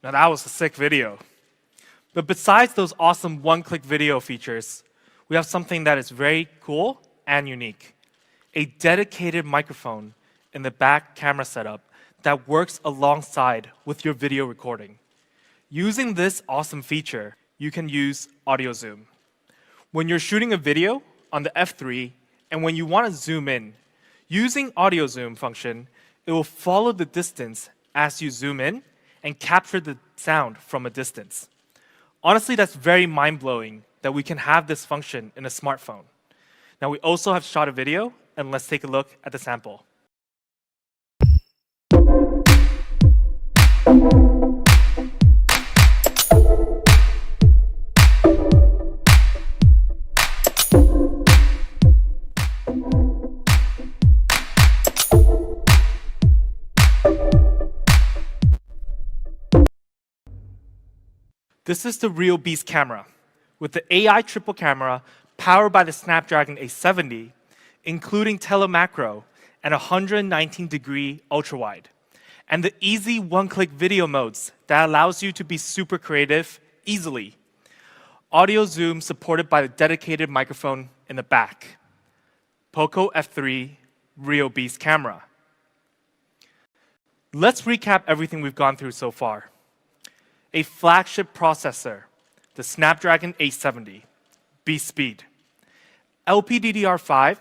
Now that was a sick video. But besides those awesome one-click video features, we have something that is very cool and unique. A dedicated microphone in the back camera setup that works alongside with your video recording. Using this awesome feature, you can use audio zoom. When you're shooting a video on the F3 and when you want to zoom in, using audio zoom function, it will follow the distance as you zoom in and capture the sound from a distance. Honestly, that's very mind-blowing that we can have this function in a smartphone. Now, we also have shot a video, and let's take a look at the sample. This is the Real Beast camera, with the AI triple camera powered by the Snapdragon 870, including telemacro and 119-degree ultrawide, and the easy one-click video modes that allows you to be super creative easily. Audio zoom supported by the dedicated microphone in the back. Poco F3 Real Beast camera. Let's recap everything we've gone through so far. A flagship processor, the Snapdragon 870, beast speed. LPDDR5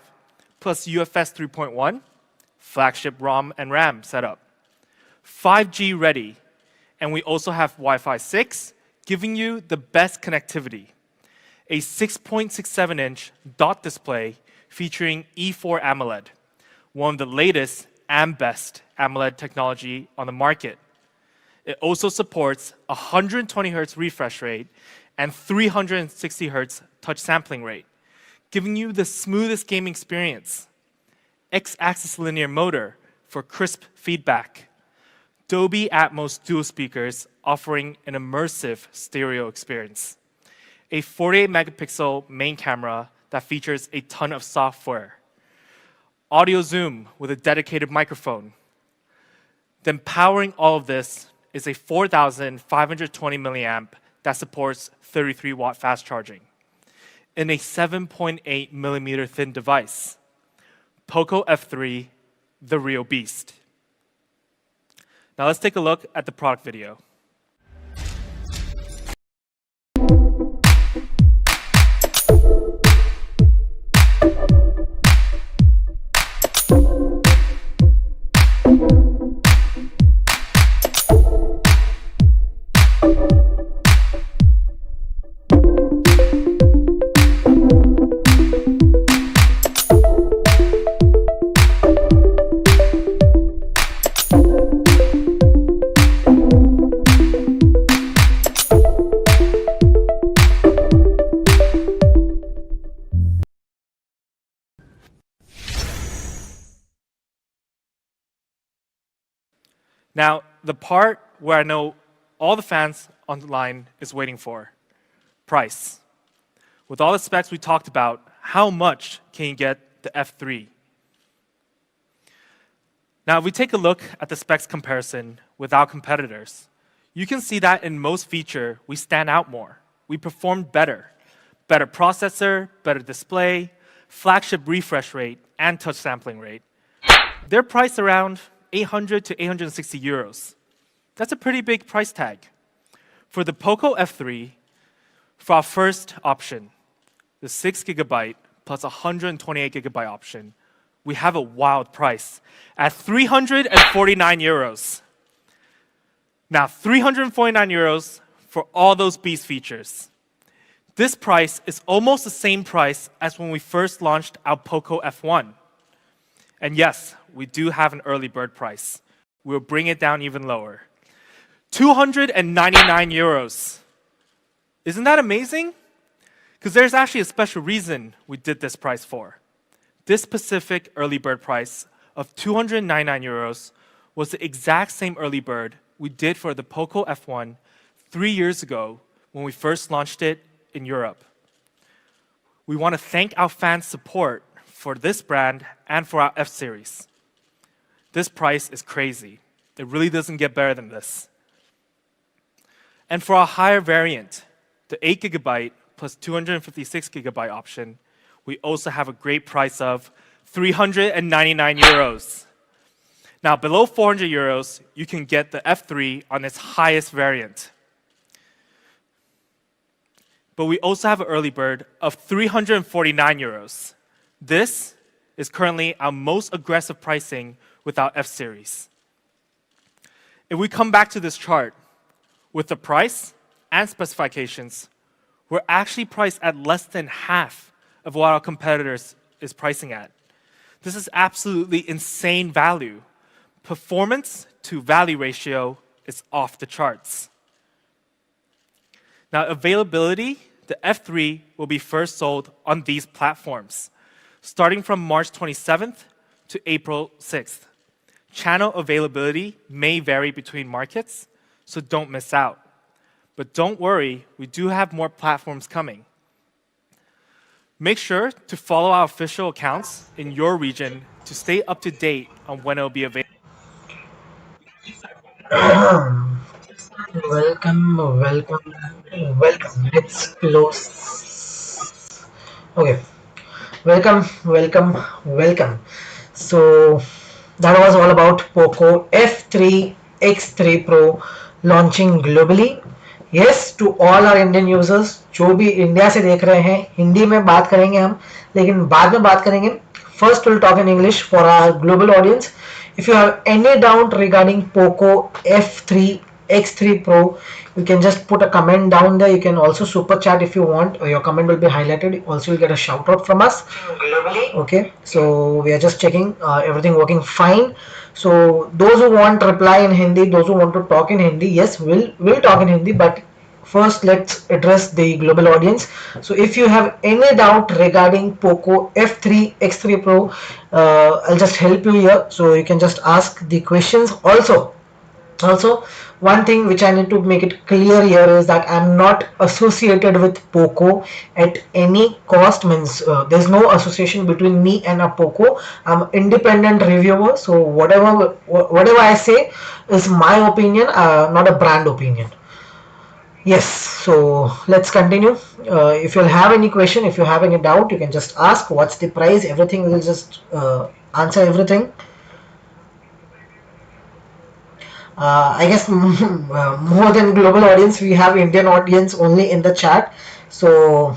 plus UFS 3.1, flagship ROM and RAM setup. 5G ready, and we also have Wi-Fi 6, giving you the best connectivity. A 6.67-inch dot display featuring E4 AMOLED, one of the latest and best AMOLED technology on the market. It also supports 120 Hz refresh rate and 360 Hz touch sampling rate, giving you the smoothest gaming experience. X-axis linear motor for crisp feedback. Dolby Atmos dual speakers offering an immersive stereo experience. A 48 megapixel main camera that features a ton of software. Audio zoom with a dedicated microphone. Then powering all of this is a 4,520 milliamp that supports 33 watt fast charging in a 7.8 millimeter thin device. Poco F3, the real beast. Now let's take a look at the product video. Now, the part where I know all the fans online is waiting for, price. With all the specs we talked about, how much can you get the F3? Now, if we take a look at the specs comparison with our competitors, you can see that in most feature, we stand out more. We perform better. Better processor, better display, flagship refresh rate, and touch sampling rate. They're priced around 800 to 860 euros. That's a pretty big price tag. For the Poco F3, for our first option, the 6GB plus 128GB option, we have a wild price at 349 euros. Now, 349 euros for all those beast features. This price is almost the same price as when we first launched our Poco F1. And yes, we do have an early bird price. We'll bring it down even lower. 299 euros. Isn't that amazing? Because there's actually a special reason we did this price for. This specific early bird price of 299 euros was the exact same early bird we did for the Poco F1 3 years ago when we first launched it in Europe. We want to thank our fans' support for this brand and for our F series. This price is crazy. It really doesn't get better than this. And for our higher variant, the 8GB plus 256GB option, we also have a great price of 399 euros. Now, below 400 euros, you can get the F3 on its highest variant. But we also have an early bird of 349 euros. This is currently our most aggressive pricing with our F series. If we come back to this chart, with the price and specifications, we're actually priced at less than half of what our competitors is pricing at. This is absolutely insane value. Performance to value ratio is off the charts. Now, availability, the F3 will be first sold on these platforms, starting from March 27th to April 6th. Channel availability may vary between markets, so don't miss out. But don't worry, we do have more platforms coming. Make sure to follow our official accounts in your region to stay up to date on when it will be available. Welcome. Let's close. Okay. Welcome. So that was all about Poco F3 X3 Pro launching globally. Yes, to all our Indian users, जो भी India से देख रहे हैं, हिंदी में बात करेंगे हम, लेकिन बाद में बात करेंगे. First, we'll talk in English for our global audience. If you have any doubt regarding Poco F3 X3 Pro, you can just put a comment down there. You can also super chat if you want, or your comment will be highlighted. Also, you'll get a shout out from us globally. Okay, so we are just checking everything working fine. So those who want reply in Hindi, those who want to talk in Hindi, yes, we'll talk in Hindi, but first let's address the global audience. So if you have any doubt regarding Poco F3 X3 Pro, I'll just help you here, so you can just ask the questions. Also, one thing which I need to make it clear here is that I'm not associated with Poco at any cost. Means there's no association between me and a Poco. I'm independent reviewer, so whatever I say is my opinion, not a brand opinion. Yes, so let's continue. If you'll have any question, if you have any doubt, you can just ask. What's the price? Everything, will just answer everything. I guess more than global audience, we have Indian audience only in the chat. So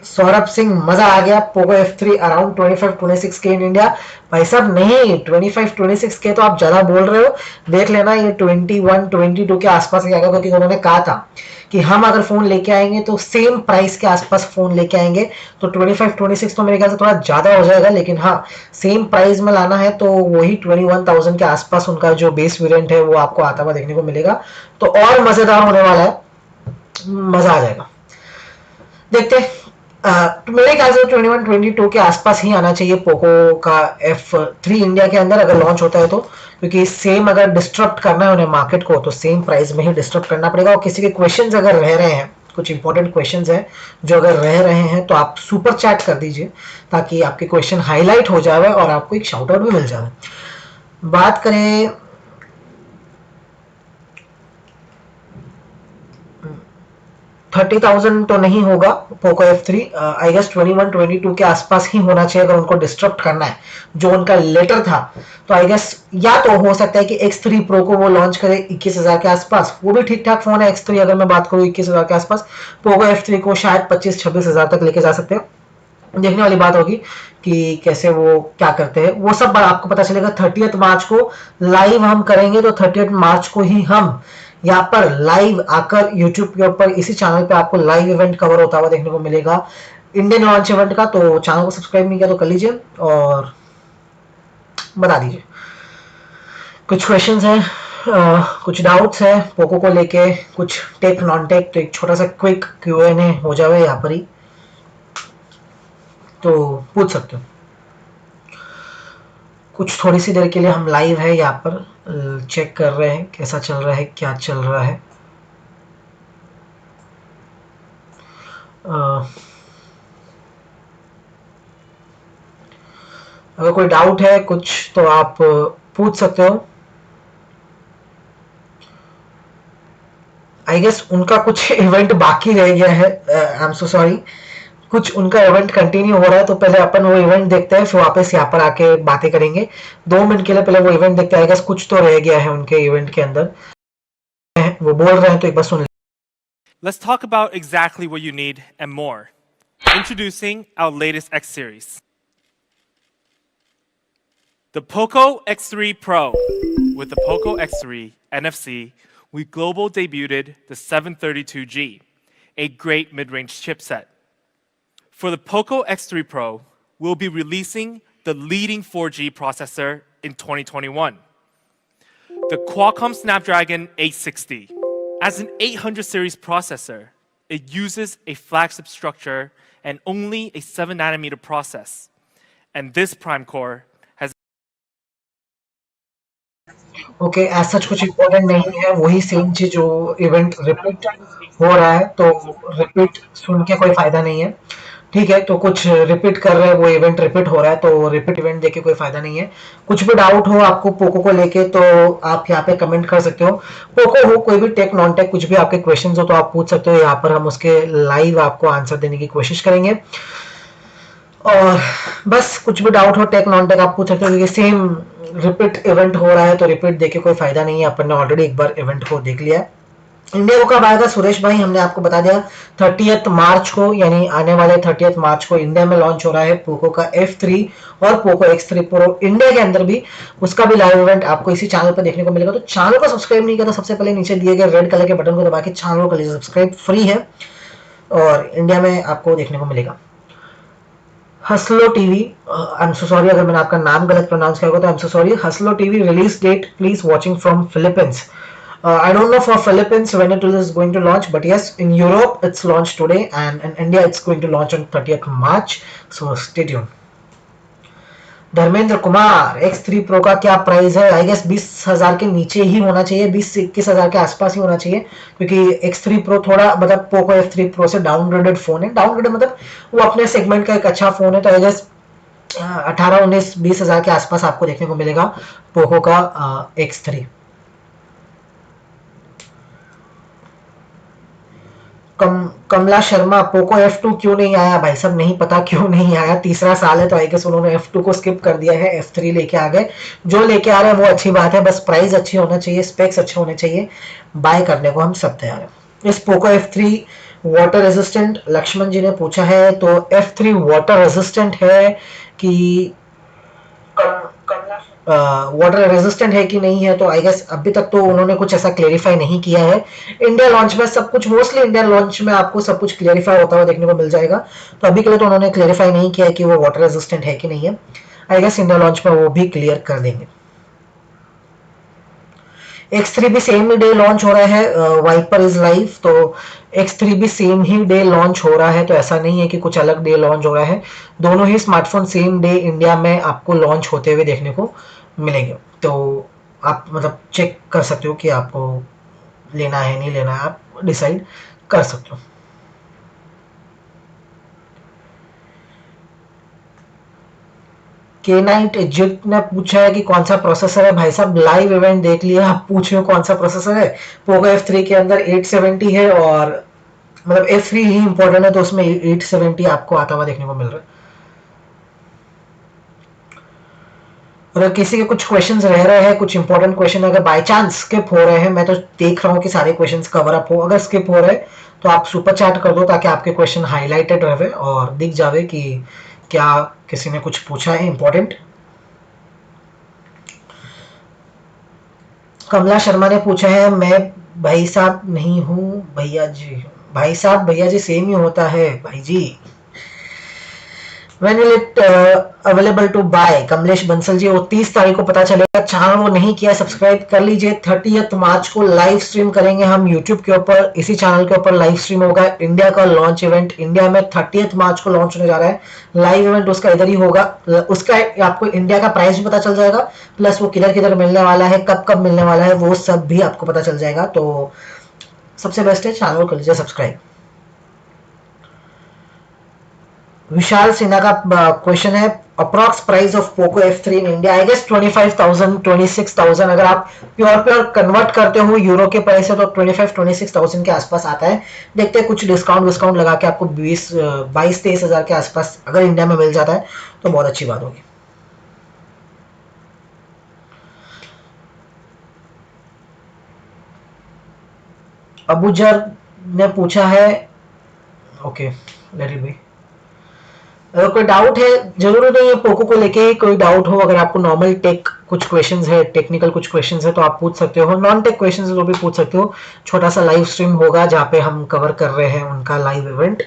Saurabh Singh, मजा आ गया. Poco F3 around 25-26K in India. भाई साहब नहीं, 25-26K तो आप ज़्यादा बोल रहे हो. देख लेना, ये 21-22 के आसपास आएगा, क्योंकि उन्होंने कहा था कि हम अगर फ़ोन लेके आएंगे तो सेम प्राइस के आसपास फ़ोन लेके आएंगे. तो 25-26 तो मेरे ख्याल से थोड़ा ज़्यादा हो जाएगा, लेकिन हाँ, सेम प्राइस में लाना है तो वही 21,000 के आसपास उनका जो बेस वेरिएंट है वो आपको आता हुआ देखने को मिलेगा. तो और मज़ेदार होने वाला है, मज़ा आ जाएगा. देखते हैं. तो मेरे ख्याल से 21-22 के आसपास ही आना चाहिए पोको का F3 इंडिया के अंदर अगर लॉन्च होता है तो, क्योंकि सेम अगर डिस्टर्ब करना है उन्हें मार्केट को तो सेम प्राइस में ही डिस्टर्ब करना पड़ेगा। और किसी के क्वेश्चंस अगर रह रहे हैं, कुछ इंपॉर्टेंट क्वेश्चंस हैं जो अगर रह रहे हैं तो आप सुपर चैट कर दीजिए ताकि आपके क्वेश्चन हाईलाइट हो जाए और आपको एक शाउट आउट भी मिल जाए। बात करें 30,000 तो नहीं होगा पोको F3, आई गेस 21-22 के आसपास ही होना चाहिए अगर उनको डिस्टर्ब करना है जो उनका लेटर था। तो आई गेस या तो हो सकता है कि X3 Pro को वो लॉन्च करे 21,000 के आसपास, वो भी ठीक ठाक फोन है X3 अगर मैं बात करूँ 21,000 के आसपास। पोको F3 को शायद 25-26,000 तक लेके जा सकते हैं। देखने वाली बात होगी कि कैसे वो क्या करते हैं, वो सब आपको पता चलेगा 30 मार्च को लाइव हम करेंगे। तो 30 मार्च को ही हम यहाँ पर लाइव आकर यूट्यूब के ऊपर इसी चैनल पे आपको लाइव इवेंट कवर होता हुआ देखने को मिलेगा इंडियन लॉन्च इवेंट का। तो चैनल को सब्सक्राइब नहीं किया तो कर लीजिए और बता दीजिए कुछ क्वेश्चंस हैं, कुछ डाउट्स हैं पोको को लेके, कुछ टेक नॉन टेक, तो एक छोटा सा क्विक Q&A हो जाए यहाँ पर ही तो पूछ सकते हो। कुछ थोड़ी सी देर के लिए हम लाइव है यहाँ पर चेक कर रहे हैं कैसा चल रहा है, क्या चल रहा है। अगर कोई डाउट है कुछ तो आप पूछ सकते हो। आई गेस उनका कुछ इवेंट बाकी रह गया है, आई एम सो सॉरी, कुछ उनका इवेंट कंटिन्यू हो रहा है तो पहले अपन वो इवेंट देखते हैं फिर वापस यहाँ पर आके बातें करेंगे। 2 मिनट के लिए पहले वो इवेंट देखते हैं, आई गेस कुछ तो रह गया है उनके इवेंट के अंदर, वो बोल रहे हैं तो एक बार सुन। Let's talk about exactly what you need and more. Introducing our latest X series. The Poco X3 Pro. With the Poco X3 NFC, we global debuted the 732G, a great mid-range chipset. For the Poco X3 Pro, we'll be releasing the leading 4G processor in 2021. The Qualcomm Snapdragon 860. As an 800 series processor, it uses a flagship structure and only a 7nm process. And this prime core has okay, as such कुछ important नहीं है, वही same चीज जो event repeat हो रहा है तो रिपीट सुन के कोई फायदा नहीं है। ठीक है, तो कुछ रिपीट कर रहे हैं, वो इवेंट रिपीट हो रहा है तो रिपीट इवेंट देके कोई फायदा नहीं है। कुछ भी डाउट हो आपको पोको को लेके तो आप यहाँ पे कमेंट कर सकते हो। पोको हो कोई भी टेक नॉन टेक कुछ भी आपके क्वेश्चंस हो तो आप पूछ सकते हो, यहाँ पर हम उसके लाइव आपको आंसर देने की कोशिश करेंगे। और बस कुछ भी डाउट हो टेक नॉन टेक आप पूछ सकते हो, क्योंकि सेम रिपीट इवेंट हो रहा है तो रिपीट देके कोई फायदा नहीं है, अपन ने ऑलरेडी एक बार इवेंट को देख लिया है। इंडिया को कब आएगा सुरेश भाई, हमने आपको बता दिया 30 मार्च को, यानी आने वाले 30 मार्च को इंडिया में लॉन्च हो रहा है पोको का F3 और पोको X3 Pro इंडिया के अंदर भी, उसका भी लाइव इवेंट आपको इसी चैनल पर देखने को मिलेगा। तो चैनल को सब्सक्राइब नहीं किया तो सबसे पहले नीचे दिए गए रेड कलर के बटन को दबा के चैनल को लीजिए सब्सक्राइब, फ्री है और इंडिया में आपको देखने को मिलेगा। हसलो TV, I am so sorry अगर मैंने आपका नाम गलत प्रोनाउंस किया होगा तो आई एम सो सॉरी। हसलो TV release date please watching from Philippines. I don't know for Philippines when it is going to launch, but yes, in Europe it's launched today, and in India it's going to launch on 30th March. So stay tuned. Dharmendra Kumar, X3 Pro का क्या price है? I guess 20,000 के नीचे ही होना चाहिए, 20-21,000 के आसपास ही होना चाहिए, क्योंकि X3 Pro थोड़ा मतलब Poco F3 Pro से डाउनग्रेडेड फोन है। डाउनग्रेडेड मतलब वो अपने सेगमेंट का एक अच्छा फोन है, तो आई गेस 18-19-20,000 के आसपास आपको देखने को मिलेगा पोको का X3। कमला शर्मा, पोको F2 क्यों नहीं आया? भाई साहब नहीं पता क्यों नहीं आया, तीसरा साल है तो आई गेस उन्होंने F2 को स्किप कर दिया है, F3 लेके आ गए। जो लेके आ रहे हैं वो अच्छी बात है, बस प्राइस अच्छी होना चाहिए, स्पेक्स अच्छे होने चाहिए, बाय करने को हम सब तैयार हैं। इस Poco F3 water resistant, Lakshman ji ने पूछा है, तो F3 वाटर रेजिस्टेंट है कि वाटर रेजिस्टेंट है कि नहीं है, तो आई गेस अभी तक तो उन्होंने कुछ ऐसा क्लेरिफाई नहीं किया है। इंडिया लॉन्च में सब कुछ, मोस्टली इंडिया लॉन्च में आपको सब कुछ क्लेरिफाई होता हुआ देखने को मिल जाएगा, तो अभी के लिए तो उन्होंने क्लेरिफाई नहीं किया है कि वो वाटर रेजिस्टेंट है कि नहीं है। आई गेस इंडिया लॉन्च में वो भी क्लियर कर देंगे। X3 भी सेम ही डे लॉन्च हो रहा है, वाइपर इज लाइव, तो X3 भी सेम ही डे लॉन्च हो रहा है, तो ऐसा नहीं है कि कुछ अलग डे लॉन्च हो रहा है। दोनों ही स्मार्टफोन सेम डे इंडिया में आपको लॉन्च होते हुए देखने को मिलेंगे। तो आप मतलब चेक कर सकते हो कि आपको लेना है नहीं लेना है, आप डिसाइड कर सकते हो। के नाइट एग्जिट ने पूछा है कि कौन सा प्रोसेसर है। भाई साहब लाइव इवेंट देख लिया, आप पूछ रहे हो कौन सा प्रोसेसर है। पोको F3 के अंदर 870 है, और मतलब F3 ही इंपॉर्टेंट है, तो उसमें 870 आपको आता हुआ देखने को मिल रहा है। और अगर किसी के कुछ क्वेश्चंस रह रहे हैं, कुछ इंपॉर्टेंट क्वेश्चन अगर बाय चांस स्किप हो रहे हैं, मैं तो देख रहा हूँ कि सारे क्वेश्चंस कवर अप हो, अगर स्किप हो रहे तो आप सुपर चैट कर दो ताकि आपके क्वेश्चन हाईलाइटेड रहे और दिख जावे कि क्या किसी ने कुछ पूछा है इंपॉर्टेंट। कमला शर्मा ने पूछा है, मैं भाई साहब नहीं हूँ भैया जी। भाई साहब भैया जी सेम ही होता है भाई जी। When will it available to buy? Kamlesh Bansal ji, वो 30 तारीख को पता चलेगा। चैनल वो नहीं किया सब्सक्राइब कर लीजिए। 30 मार्च को लाइव स्ट्रीम करेंगे हम यूट्यूब के ऊपर, इसी चैनल के ऊपर लाइव स्ट्रीम होगा। इंडिया का लॉन्च इवेंट इंडिया में 30 मार्च को लॉन्च होने जा रहा है। लाइव इवेंट उसका इधर ही होगा। उसका आपको इंडिया का प्राइस भी पता चल जाएगा, प्लस वो किधर किधर मिलने वाला है, कब कब मिलने वाला है, वो सब भी आपको पता चल जाएगा। तो सबसे बेस्ट है चैनल कर लीजिए सब्सक्राइब। विशाल सिन्हा का क्वेश्चन है, approx price of Poco F3 in India. I guess 25,000 26,000। अगर आप प्योर कन्वर्ट करते हो यूरो के प्राइस से तो 25-26,000 के आसपास आता है। देखते हैं कुछ डिस्काउंट विस्काउंट लगा के आपको 22-23 हज़ार के आसपास अगर इंडिया में मिल जाता है तो बहुत अच्छी बात होगी। अबूजर ने पूछा है, ओके लेट इट बी। अगर कोई डाउट है, जरूरी नहीं है पोको को लेके ही कोई डाउट हो, अगर आपको नॉर्मल टेक कुछ क्वेश्चंस है, टेक्निकल कुछ क्वेश्चंस है तो आप पूछ सकते हो। नॉन टेक क्वेश्चंस है तो भी पूछ सकते हो। छोटा सा लाइव स्ट्रीम होगा जहाँ पे हम कवर कर रहे हैं उनका लाइव इवेंट।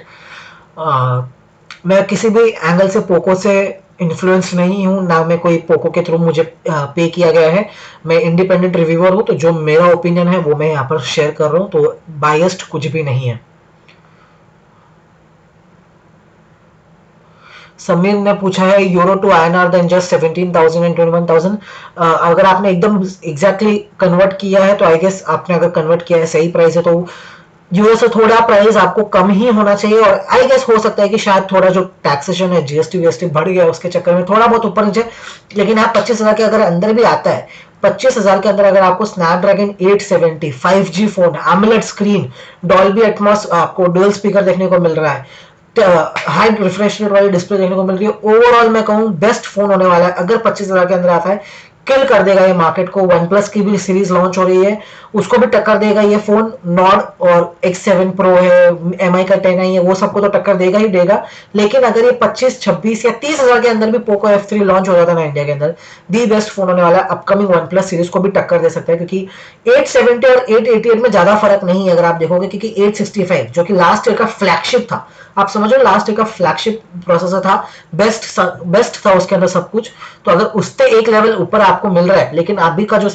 मैं किसी भी एंगल से पोको से इन्फ्लुएंस नहीं हूँ, ना मैं कोई पोको के थ्रू मुझे पे किया गया है। मैं इंडिपेंडेंट रिव्यूअर हूँ, तो जो मेरा ओपिनियन है वो मैं यहाँ पर शेयर कर रहा हूँ, तो बायस्ड कुछ भी नहीं है। समीर ने पूछा है, euro to INR then just 17,000 and 21,000। अगर आपने एकदम एग्जैक्टली कन्वर्ट किया है तो आई गेस आपने अगर कन्वर्ट किया है सही प्राइस है तो यूरो से थोड़ा प्राइस आपको कम ही होना चाहिए। और आई गेस हो सकता है कि शायद थोड़ा जो टैक्सेशन है, जीएसटी वीएसटी बढ़ गया उसके चक्कर में थोड़ा बहुत ऊपर नीचे। लेकिन आप 25,000 के अगर अंदर भी आता है, 25,000 के अंदर अगर आपको Snapdragon 870 5G phone, AMOLED screen, Dolby Atmos, आपको डुअल स्पीकर देखने को मिल रहा है, हाई रिफ्रेश रेट वाली डिस्प्ले देखने को मिल रही है, ओवरऑल मैं कहूँ बेस्ट फोन होने वाला है। अगर 25,000 के अंदर आता है किल कर देगा ये मार्केट को। वन प्लस की भी सीरीज लॉन्च हो रही है, उसको भी टक्कर देगा ये फोन। नॉड और X7 प्रो है, एम आई का 10i है, वो सबको तो टक्कर देगा ही देगा। लेकिन अगर ये 25 26 या 30,000 के अंदर भी पोको F3 लॉन्च हो जाता है ना इंडिया के अंदर, दी बेस्ट फोन होने वाला है। अपकमिंग वन प्लस सीरीज को भी टक्कर दे सकता है, क्योंकि 870 और 888 में ज्यादा फर्क नहीं है अगर आप देखोगे, क्योंकि 865 जो कि लास्ट ईयर का फ्लैगशिप था, आप समझो लास्ट ईयर का फ्लैगशिप प्रोसेसर था, बेस्ट था उसके अंदर सब कुछ। तो अगर उससे एक लेवल ऊपर आपको मिल रहा है, लेकिन अभी का जो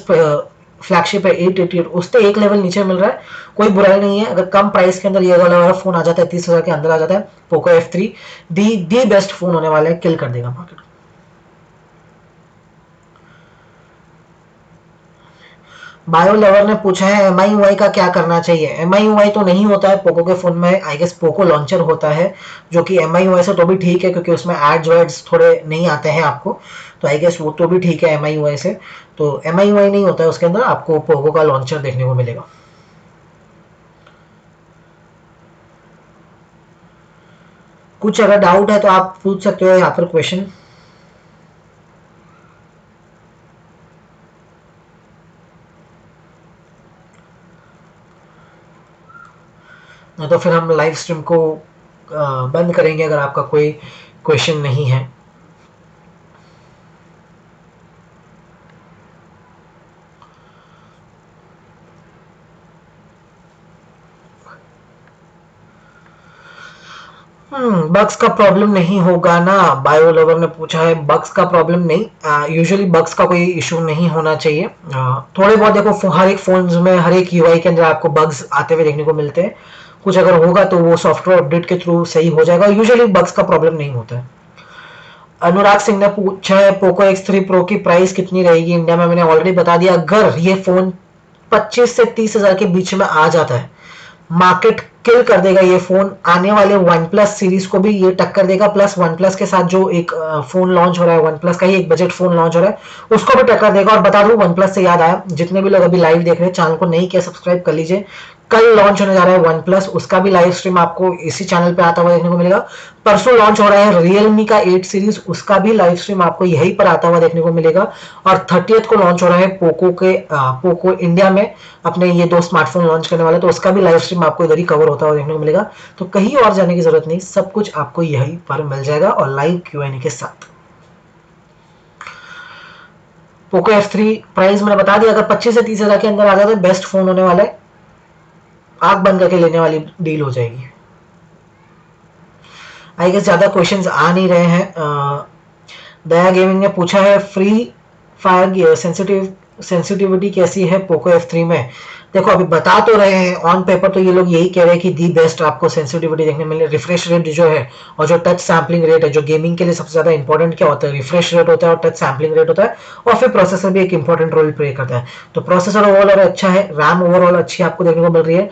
फ्लैगशिप है 888 उससे एक लेवल नीचे मिल रहा है, कोई बुराई नहीं है। अगर कम प्राइस के अंदर ये वाला फोन आ जाता है, 30,000 के अंदर आ जाता है Poco F3, the best phone होने वाला है, किल कर देगा मार्केट। बायो लवर ने पूछा है, MIUI का क्या करना चाहिए। MIUI तो नहीं होता है पोको के फोन में, आई गेस पोको लॉन्चर होता है, जो कि MIUI से तो भी ठीक है क्योंकि उसमें एड्स वर्ड्स थोड़े नहीं आते हैं आपको, तो आई गेस वो तो भी ठीक है MIUI से। तो MIUI नहीं होता है उसके अंदर, आपको पोको का लॉन्चर देखने को मिलेगा। कुछ अगर डाउट है तो आप पूछ सकते हो यहाँ पर क्वेश्चन। तो फिर हम लाइव स्ट्रीम को बंद करेंगे अगर आपका कोई क्वेश्चन नहीं है। बग्स का प्रॉब्लम नहीं होगा ना, बायो लवर ने पूछा है। बग्स का प्रॉब्लम नहीं, यूजुअली बग्स का कोई इशू नहीं होना चाहिए। थोड़े बहुत देखो, हर एक फोन्स में, हर एक यूआई के अंदर आपको बग्स आते हुए देखने को मिलते हैं। कुछ अगर होगा तो वो सॉफ्टवेयर अपडेट के थ्रू सही हो जाएगा। यूजुअली बग्स का प्रॉब्लम नहीं होता है। अनुराग सिंह ने पूछा है पोको X3 प्रो की प्राइस कितनी रहेगी इंडिया में। मैंने ऑलरेडी बता दिया, अगर ये फोन 25 से 30 हजार के बीच में आ जाता है, मार्केट किल कर देगा ये फोन। आने वाले वन प्लस सीरीज को भी ये टक्कर देगा, प्लस वन प्लस के साथ जो एक फोन लॉन्च हो रहा है, वन प्लस का ही एक बजट फोन लॉन्च हो रहा है, उसको भी टक्कर देगा। और बता दूं, वन प्लस से याद आया, जितने भी लोग अभी लाइव देख रहे हैं, चैनल को नहीं किया सब्सक्राइब कर लीजिए। कल लॉन्च होने जा रहा है वन प्लस, उसका भी लाइव स्ट्रीम आपको इसी चैनल पे आता हुआ देखने को मिलेगा। परसों लॉन्च हो रहा है रियलमी का 8 सीरीज, उसका भी लाइव स्ट्रीम आपको यहीं पर आता हुआ देखने को मिलेगा। और 30th को लॉन्च हो रहा है पोको इंडिया में अपने ये दो स्मार्टफोन लॉन्च करने वाले, तो उसका भी लाइव स्ट्रीम आपको इधर ही कवर होता हुआ देखने को मिलेगा। तो कहीं और जाने की जरूरत नहीं, सब कुछ आपको यहीं पर मिल जाएगा और लाइव Q&A के साथ। पोको F3 प्राइस मैंने बता दिया, अगर 25 से 30 हजार के अंदर आ जाता है, बेस्ट फोन होने वाला है, आंख बंद करके लेने वाली डील हो जाएगी। आई गेस ज्यादा क्वेश्चंस आ नहीं रहे हैं। दया गेमिंग ने पूछा है फ्री फायर सेंसिटिविटी कैसी है पोको F3 में। देखो अभी बता तो रहे हैं, ऑन पेपर तो ये लोग यही कह रहे हैं कि दी बेस्ट आपको सेंसिटिविटी देखने मिले। रिफ्रेश रेट जो है और जो टच सैम्पलिंग रेट है, जो गेमिंग के लिए सबसे ज्यादा इंपॉर्टेंट क्या होता है, रिफ्रेश रेट होता है और टच सैम्पलिंग रेट होता है। और फिर प्रोसेसर भी एक इंपॉर्टेंट रोल प्ले करता है। तो प्रोसेसर ओवरऑल अच्छा है, रैम ओवरऑल अच्छी आपको देखने को मिल रही है,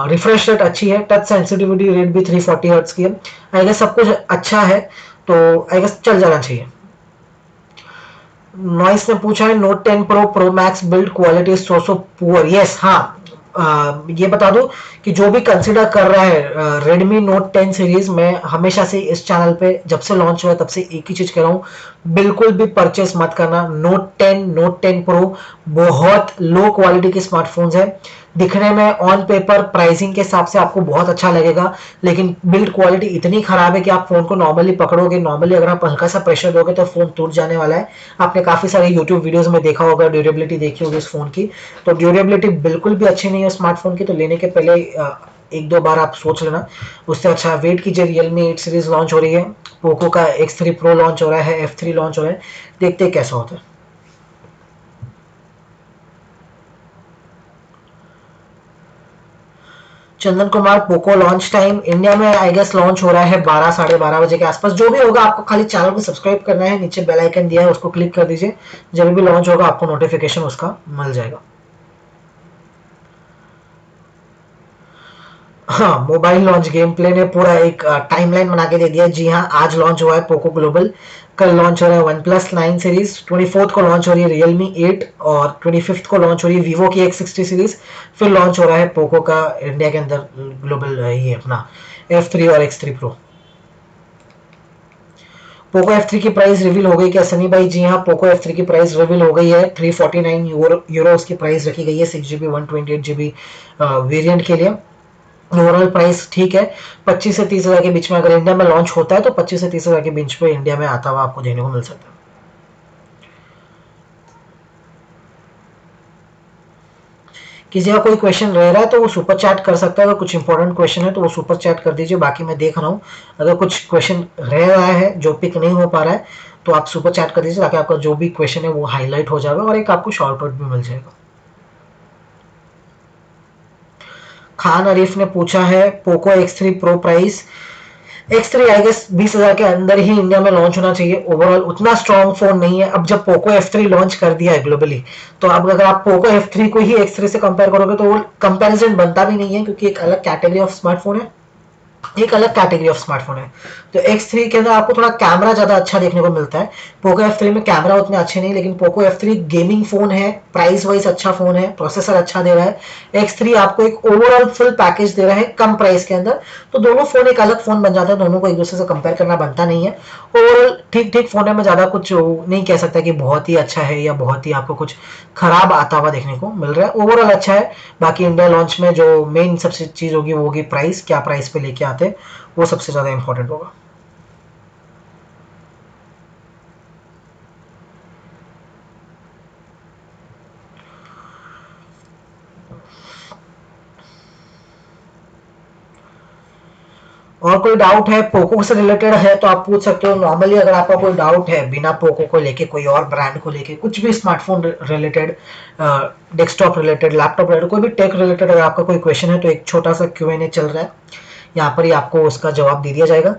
रिफ्रेश रेट अच्छी है, टच सेंसिटिविटी रेट भी 340 हर्ट्ज की है। आई गेस सब कुछ अच्छा है, तो आई गेस चल जाना चाहिए। नॉइस ने पूछा है note 10 pro pro max build quality so so poor. Yes, हाँ, ये बता दो कि जो भी कंसिडर कर रहा है रेडमी नोट 10 सीरीज में, हमेशा से इस चैनल पे जब से लॉन्च हुआ है तब से एक ही चीज कह रहा हूँ, बिल्कुल भी परचेस मत करना। नोट 10 प्रो बहुत लो क्वालिटी के स्मार्टफोन्स है। दिखने में ऑन पेपर प्राइसिंग के हिसाब से आपको बहुत अच्छा लगेगा, लेकिन बिल्ड क्वालिटी इतनी खराब है कि आप फोन को नॉर्मली पकड़ोगे, नॉर्मली अगर आप हल्का सा प्रेशर दोगे तो फोन टूट जाने वाला है। आपने काफी सारे यूट्यूब वीडियोस में देखा होगा, ड्यूरेबिलिटी देखी होगी इस फोन की, तो ड्यूरेबिलिटी बिल्कुल भी अच्छी नहीं है स्मार्टफोन की। तो लेने के पहले एक दो बार आप सोच लेना। उससे अच्छा वेट कीजिए, रियलमी 8 सीरीज लॉन्च हो रही है, पोको का X3 प्रो लॉन्च हो रहा है, F3 लॉन्च हो रहा है, देखते हैं कैसा होता है। Chandan Kumar Poco launch time India में आई गेस लॉन्च हो रहा है 12 साढ़े 12 बजे के आसपास। जो भी होगा आपको खाली चैनल को सब्सक्राइब करना है, नीचे बेल आइकन दिया है उसको क्लिक कर दीजिए, जब भी लॉन्च होगा आपको नोटिफिकेशन उसका मिल जाएगा। हाँ, मोबाइल लॉन्च गेम प्ले ने पूरा एक टाइमलाइन बना के दे दिया। जी हाँ, आज लॉन्च हुआ है पोको ग्लोबल, कल लॉन्च हो रहा है वन प्लस 9 सीरीज, 24th को लॉन्च हो रही है रियलमी 8 और 25th को लॉन्च हो रही है वीवो की X60 सीरीज। फिर लॉन्च हो रहा है पोको का इंडिया के अंदर ग्लोबल, ये अपना F3 और X3 प्रो। पोको F3 की प्राइस रिवील हो गई क्या सनी भाई? जी हाँ, पोको F3 की प्राइस रिवील हो गई है, 349 यूरो उसकी प्राइस रखी गई है 6GB 128GB वेरिएंट के लिए। ओवरऑल प्राइस ठीक है, 25 से 30 हजार के बीच में अगर इंडिया में लॉन्च होता है तो 25 से 30 हजार के बीच में इंडिया में आता हुआ आपको देखने को मिल सकता है। किसी का कोई क्वेश्चन रह रहा है तो वो सुपर चैट कर सकता है, अगर कुछ इंपॉर्टेंट क्वेश्चन है तो वो सुपर चैट कर दीजिए, बाकी मैं देख रहा हूँ। अगर कुछ क्वेश्चन रह रहा है जो पिक नहीं हो पा रहा है तो आप सुपर चैट कर दीजिए, ताकि आपका जो भी क्वेश्चन है वो हाईलाइट हो जाएगा और एक आपको शॉर्ट आउट भी मिल जाएगा। खान अरीफ ने पूछा है Poco X3 pro price. X3 I guess 20 हजार के अंदर ही इंडिया में लॉन्च होना चाहिए। ओवरऑल उतना स्ट्रॉन्ग फोन नहीं है। अब जब पोको F3 लॉन्च कर दिया है ग्लोबली, तो अब अगर आप पोको F3 को ही X3 से कंपेयर करोगे तो वो कंपैरिजन बनता भी नहीं है, क्योंकि एक अलग कैटेगरी ऑफ स्मार्टफोन है, एक अलग कैटेगरी ऑफ स्मार्टफोन है। तो X3 के अंदर आपको थोड़ा कैमरा ज्यादा अच्छा देखने को मिलता है। पोको F3 में कैमरा उतने अच्छे नहीं, लेकिन पोको F3 गेमिंग फोन है, प्राइस वाइज अच्छा फोन है, प्रोसेसर अच्छा दे रहा है। X3 आपको एक ओवरऑल फुल पैकेज दे रहा है कम प्राइस के अंदर, तो दोनों फोन एक अलग फोन बन जाते हैं, दोनों को एक दूसरे से कंपेयर करना बनता नहीं है। ओवरऑल ठीक ठीक फोन है, मैं ज्यादा कुछ नहीं कह सकता कि बहुत ही अच्छा है या बहुत ही आपको कुछ खराब आता हुआ देखने को मिल रहा है। ओवरऑल अच्छा है। बाकी इंडिया लॉन्च में जो मेन सबसे चीज होगी वो होगी प्राइस, क्या प्राइस पे लेके आते हैं, वो सबसे ज्यादा इंपॉर्टेंट होगा। और कोई डाउट है पोको से रिलेटेड है तो आप पूछ सकते हो। नॉर्मली अगर आपका कोई डाउट है बिना पोको को लेके, कोई और ब्रांड को लेके, कुछ भी smartphone related, desktop related, laptop related, कोई भी टेक रिलेटेड अगर आपका कोई क्वेश्चन है तो एक छोटा सा Q&A चल रहा है, यहाँ पर ही आपको उसका जवाब दे दिया जाएगा।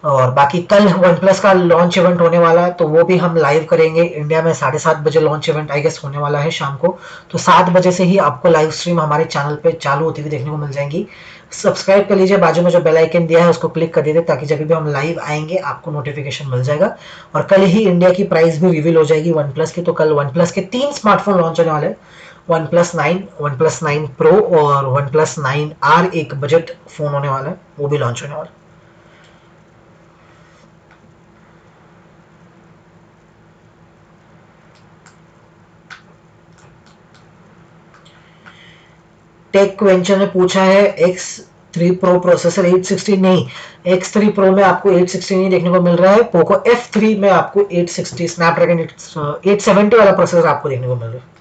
और बाकी कल वन प्लस का लॉन्च इवेंट होने वाला है तो वो भी हम लाइव करेंगे। इंडिया में 7:30 बजे लॉन्च इवेंट आई गेस होने वाला है शाम को, तो 7 बजे से ही आपको लाइव स्ट्रीम हमारे चैनल पे चालू होती हुई देखने को मिल जाएंगी। सब्सक्राइब कर लीजिए, बाजू में जो बेल आइकन दिया है उसको क्लिक कर दीजिए ताकि जब भी हम लाइव आएंगे आपको नोटिफिकेशन मिल जाएगा। और कल ही इंडिया की प्राइस भी रिवील हो जाएगी वन प्लस की। तो कल वन प्लस के 3 स्मार्टफोन लॉन्च होने वाले हैं, one plus 9, one plus 9 pro और वन प्लस 9R, एक बजट फोन होने वाला है, वो भी लॉन्च होने वाला है। टेक वेंचर ने पूछा है X3 Pro प्रोसेसर 860 नहीं, X3 Pro में आपको 860 नहीं देखने को मिल रहा है, पोको F3 में आपको 860 स्नैपड्रैगन 870 वाला प्रोसेसर आपको देखने को मिल रहा है।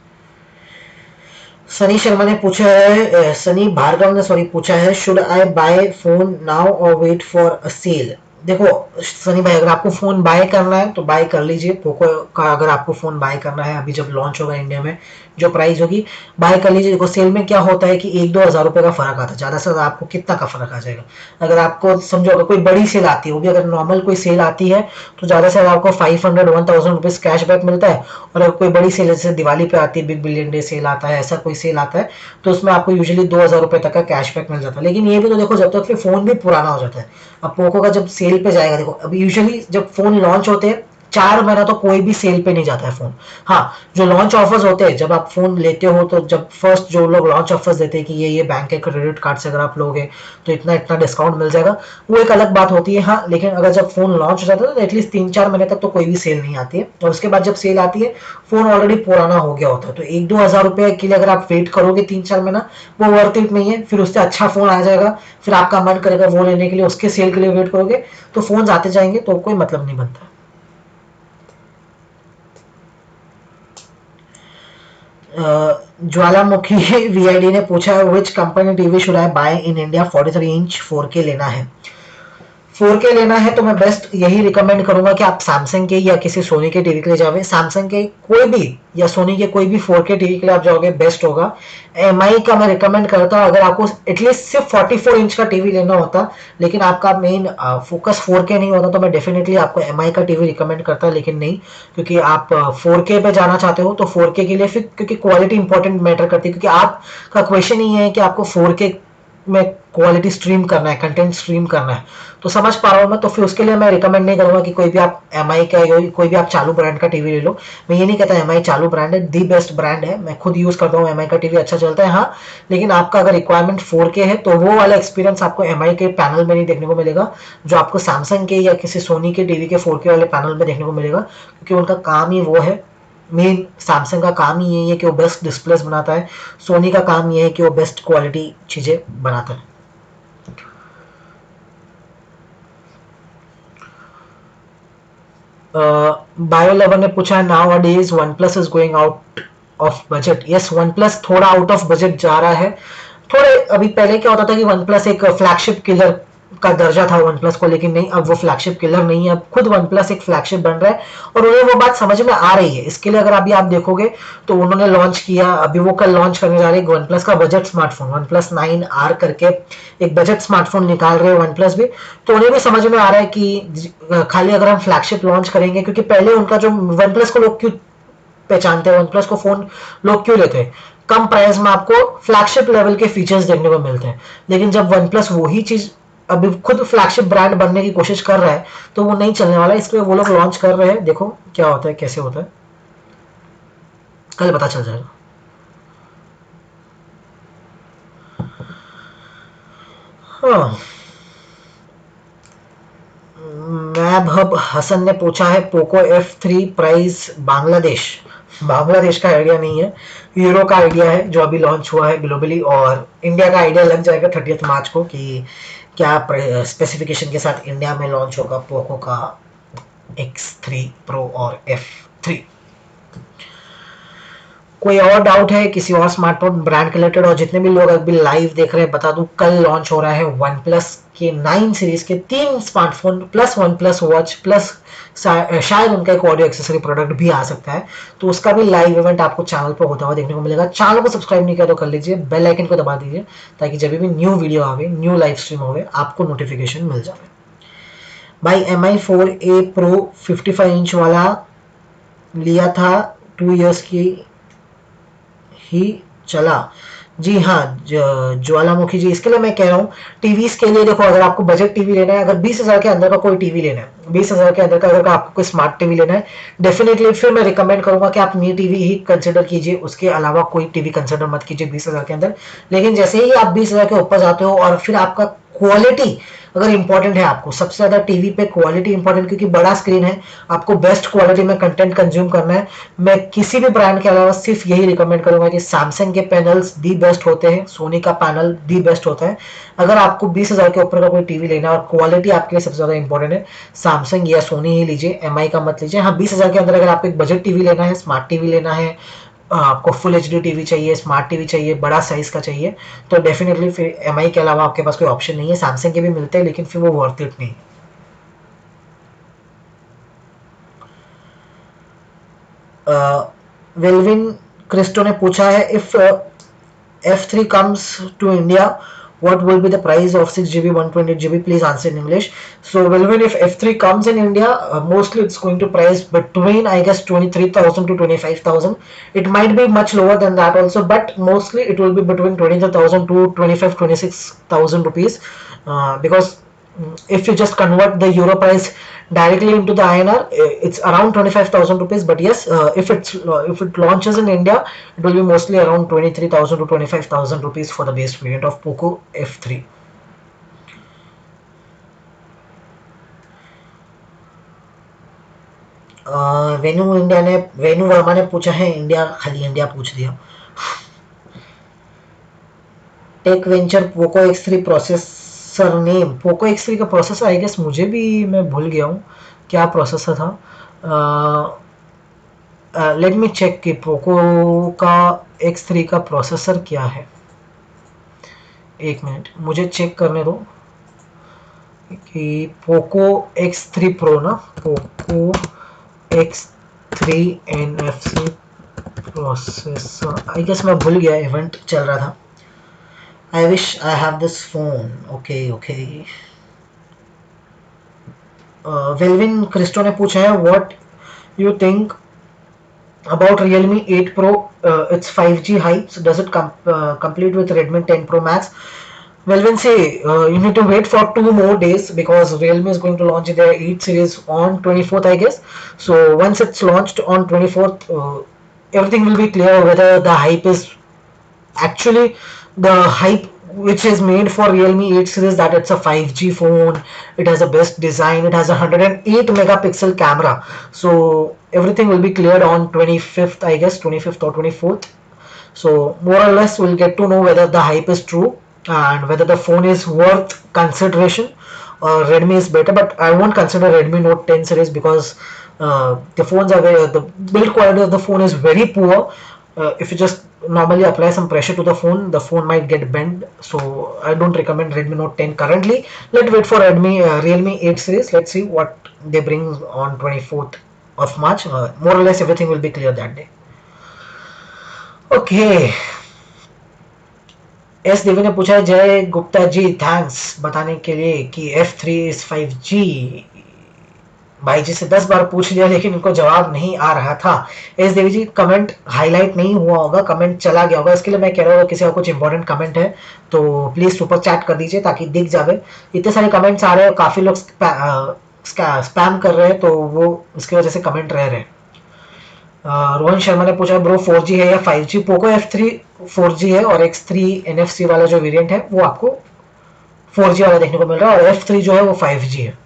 सनी शर्मा ने पूछा है, सनी भार्गव ने सॉरी पूछा है, should I buy phone now और वेट फॉर अ सेल। देखो सनी भाई, अगर आपको फोन बाय करना है तो बाय कर लीजिए पोको का। अगर आपको फोन बाय करना है अभी जब लॉन्च होगा इंडिया में, जो प्राइस होगी बाय कर लीजिए। देखो सेल में क्या होता है कि 1-2 हज़ार रुपए का फर्क आता है, ज्यादा से ज्यादा आपको कितना का फर्क आ जाएगा। अगर आपको समझो अगर कोई बड़ी सेल आती है, वो भी अगर नॉर्मल कोई सेल आती है तो ज्यादा से ज्यादा आपको 500-1000 रुपीज कैशबैक मिलता है। और अगर कोई बड़ी सेल जैसे दिवाली पे आती है, बिग बिलियन डे सेल आता है, ऐसा कोई सेल आता है तो उसमें आपको यूजुअली 2000 रुपए तक का कैशबैक मिल जाता है। लेकिन ये भी तो देखो जब तक फिर फोन भी पुराना हो जाता है। अब पोको का जब सेल पे जाएगा, देखो अभी यूजुअली जब फोन लॉन्च होते हैं 4 महीना तो कोई भी सेल पे नहीं जाता है फोन। हाँ, जो लॉन्च ऑफर्स होते हैं जब आप फोन लेते हो तो जब फर्स्ट जो लोग लॉन्च ऑफर्स देते हैं कि ये बैंक के क्रेडिट कार्ड से अगर आप लोगे तो इतना इतना डिस्काउंट मिल जाएगा, वो एक अलग बात होती है। हाँ, लेकिन अगर जब फोन लॉन्च हो जाता है तो एटलीस्ट 3-4 महीने तक तो कोई भी सेल नहीं आती है। और उसके बाद जब सेल आती है फोन ऑलरेडी पुराना हो गया होता है, तो 1-2 हज़ार रुपए के लिए अगर आप वेट करोगे 3-4 महीना, वो वर्थ इट नहीं है। फिर उससे अच्छा फोन आ जाएगा, फिर आपका मन करेगा वो लेने के लिए, उसके सेल के लिए वेट करोगे तो फोन आते जाएंगे तो कोई मतलब नहीं बनता। ज्वालामुखी VID ने पूछा है, which company TV should I buy in India, 43 inch 4K लेना है। 4K लेना है तो मैं बेस्ट यही रिकमेंड करूंगा कि आप सैमसंग के या किसी सोनी के टीवी के लिए जाओगे। सैमसंग के कोई भी या सोनी के कोई भी 4K टीवी के लिए आप जाओगे बेस्ट होगा। MI का मैं रिकमेंड करता हूँ, अगर आपको एटलीस्ट सिर्फ 44 इंच का टीवी लेना होता लेकिन आपका मेन फोकस 4K नहीं होता तो मैं डेफिनेटली आपको MI का टीवी रिकमेंड करता, लेकिन नहीं, क्योंकि आप 4K पे जाना चाहते हो तो 4K के लिए फिर क्योंकि क्वालिटी इंपॉर्टेंट मैटर करती है, क्योंकि आपका क्वेश्चन ही है कि आपको 4K में क्वालिटी स्ट्रीम करना है, कंटेंट स्ट्रीम करना है, तो समझ पा रहा हूँ मैं। तो फिर उसके लिए मैं रिकमेंड नहीं करूंगा कि कोई भी आप MI का कोई भी आप चालू ब्रांड का टीवी ले लो। मैं ये नहीं कहता MI चालू ब्रांड है, दी बेस्ट ब्रांड है, मैं खुद यूज करता हूँ, MI का टीवी अच्छा चलता है। हाँ, लेकिन आपका अगर रिक्वायरमेंट 4K है तो वो वाला एक्सपीरियंस आपको MI के पैनल में नहीं देखने को मिलेगा जो आपको सैमसंग के या किसी सोनी के टीवी के 4K वाले पैनल में देखने को मिलेगा, क्योंकि उनका काम ही वो है। मेन सैमसंग का काम ही यही है कि वो बेस्ट डिस्प्लेस बनाता है, सोनी का काम ये है कि वो बेस्ट क्वालिटी चीजें बनाता है। बायो लवर ने पूछा है, now days one plus is going out of budget. Yes, one plus थोड़ा आउट ऑफ बजट जा रहा है। थोड़े अभी पहले क्या होता था कि वन प्लस एक फ्लैगशिप किलर का दर्जा था वन प्लस को, लेकिन नहीं, अब वो फ्लैगशिप किलर नहीं है, अब खुद वन प्लस एक फ्लैगशिप बन रहा है और उन्हें वो बात समझ में आ रही है। इसके लिए अगर अभी आप देखोगे तो उन्होंने लॉन्च किया, अभी वो कल लॉन्च करने जा रहे हैं वन प्लस का budget smartphone, one plus 9R करके एक बजट स्मार्टफोन निकाल रहे हैं वन प्लस भी। तो उन्हें भी समझ में आ रहा है कि खाली अगर हम फ्लैगशिप लॉन्च करेंगे, क्योंकि पहले उनका जो वन प्लस को लोग क्यों पहचानते हैं, वन प्लस को फोन लोग क्यों लेते हैं, कम प्राइस में आपको फ्लैगशिप लेवल के फीचर्स देखने को मिलते हैं। लेकिन जब वन प्लस वही चीज अभी खुद फ्लैगशिप ब्रांड बनने की कोशिश कर रहा है तो वो नहीं चलने वाला है, इसलिए वो लोग लॉन्च कर रहे हैं। देखो क्या होता है, कैसे होता है, कल पता चल जाएगा। हाँ, मैभब हसन ने पूछा है, पोको F3 प्राइस बांग्लादेश का आइडिया नहीं है, यूरो का आइडिया है जो अभी लॉन्च हुआ है ग्लोबली, और इंडिया का आइडिया लग जाएगा 30 मार्च को कि क्या स्पेसिफिकेशन के साथ इंडिया में लॉन्च होगा पोको का X3 Pro और F3। कोई और डाउट है किसी और स्मार्टफोन ब्रांड के रिलेटेड? और जितने भी लोग अभी लाइव देख रहे हैं बता दूं, कल लॉन्च हो रहा है वन प्लस के 9 सीरीज के 3 smartphone plus one plus watch plus शायद उनका एक ऑडियो एक्सेसरी प्रोडक्ट भी आ सकता है, तो उसका भी लाइव इवेंट आपको चैनल पर होता हुआ देखने को मिलेगा। चैनल को सब्सक्राइब नहीं किया तो कर लीजिए, बेल आइकन को दबा दीजिए ताकि जब भी न्यू वीडियो आवे, न्यू लाइव स्ट्रीम होवे, आपको नोटिफिकेशन मिल जाए। भाई MI4A Pro 55 इंच वाला लिया था, 2 इयर्स की ही चला। जी हाँ ज्वालामुखी जी, इसके लिए मैं कह रहा हूँ टीवीज के लिए देखो, अगर आपको बजट टीवी लेना है, अगर 20,000 के अंदर का कोई टीवी लेना है, 20,000 के अंदर का अगर आपको कोई स्मार्ट टीवी लेना है, डेफिनेटली फिर मैं रिकमेंड करूंगा कि आप नी टीवी ही कंसिडर कीजिए, उसके अलावा कोई टीवी कंसिडर मत कीजिए 20,000 के अंदर। लेकिन जैसे ही आप 20,000 के ऊपर जाते हो और फिर आपका क्वालिटी अगर इंपॉर्टेंट है, आपको सबसे ज्यादा टीवी पे क्वालिटी इंपॉर्टेंट, क्योंकि बड़ा स्क्रीन है, आपको बेस्ट क्वालिटी में कंटेंट कंज्यूम करना है, मैं किसी भी ब्रांड के अलावा सिर्फ यही रिकमेंड करूंगा कि सैमसंग के पैनल्स दी बेस्ट होते हैं, सोनी का पैनल दी बेस्ट होता है। अगर आपको 20,000 के ऊपर का कोई टीवी लेना है और क्वालिटी आपके लिए सबसे ज्यादा इंपॉर्टेंट है, सैमसंग या सोनी ही लीजिए, MI का मत लीजिए। हाँ 20,000 के अंदर अगर आपको एक बजट टीवी लेना है, स्मार्ट टीवी लेना है, आपको फुल HD टीवी चाहिए, स्मार्ट टीवी चाहिए, बड़ा साइज का चाहिए, तो डेफिनेटली फिर MI के अलावा आपके पास कोई ऑप्शन नहीं है। सैमसंग के भी मिलते हैं लेकिन फिर वो वर्थ इट नहीं। वेलविन क्रिस्टो ने पूछा है, if F3 comes to India, what will be the price of 6 GB 128 GB? Please answer in English. So when if F3 comes in India, mostly it's going to price between, I guess, 23,000 to 25,000. It might be much lower than that also, but mostly it will be between 23,000 to 26,000 rupees, because if you just convert the euro price directly into the INR, it's around 25,000 rupees. But yes, if it launches in India, it will be mostly around 23,000 to 25,000 rupees for the base variant of Poco F3. Venu Varma ने पूछा है India, खाली India पूछ दिया। Tech venture Poco X3 processor name, Poco X3 का processor I guess मुझे भी, मैं भूल गया हूँ क्या प्रोसेसर था। लेट मी चेक कि पोको का X3 का प्रोसेसर क्या है, एक मिनट मुझे चेक करने दो कि पोको X3 प्रो ना, Poco X3 NFC processor, I guess मैं भूल गया, इवेंट चल रहा था। I wish I have this phone. Okay. Velvin Christo ने पूछा है, what you think about Realme 8 Pro? It's 5G hypes. Does it complete with Redmi 10 Pro Max? Velvin say you need to wait for 2 more days because Realme is going to launch their 8 series on 24th, I guess. So once it's launched on 24th, everything will be clear whether the hype is actually the hype which is made for Realme 8 series, that it's a 5G phone, it has a best design, it has a 108 megapixel camera. So everything will be cleared on 25th, I guess 25th or 24th. So more or less we'll get to know whether the hype is true and whether the phone is worth consideration or Redmi is better. But I won't consider Redmi Note 10 series because the phones are the build quality of the phone is very poor. If you just normally apply some pressure to the phone might get bent. So I don't recommend Redmi Note 10 currently. Let's wait for Realme 8 series. Let's see what they bring on 24th of March. More or less everything will be clear that day. Okay. S Devi ने पूछा है, जय Gupta ji thanks बताने के लिए कि F3 is 5G। भाई जी से 10 बार पूछ लिया लेकिन उनको जवाब नहीं आ रहा था। एस देवी जी कमेंट हाईलाइट नहीं हुआ होगा, कमेंट चला गया होगा, इसके लिए मैं कह रहा हूँ किसी का कुछ इंपॉर्टेंट कमेंट है तो प्लीज सुपर चैट कर दीजिए ताकि दिख जावे। इतने सारे कमेंट्स आ रहे हैं, काफी लोग स्पैम कर रहे हैं तो वो इसकी वजह से कमेंट रह रहे हैं। रोहन शर्मा ने पूछा ब्रो 4G है या 5G? पोको F3 4G है और X3 NFC वाला जो वेरिएंट है वो आपको 4G वाला देखने को मिल रहा है और F3 जो है वो 5G है।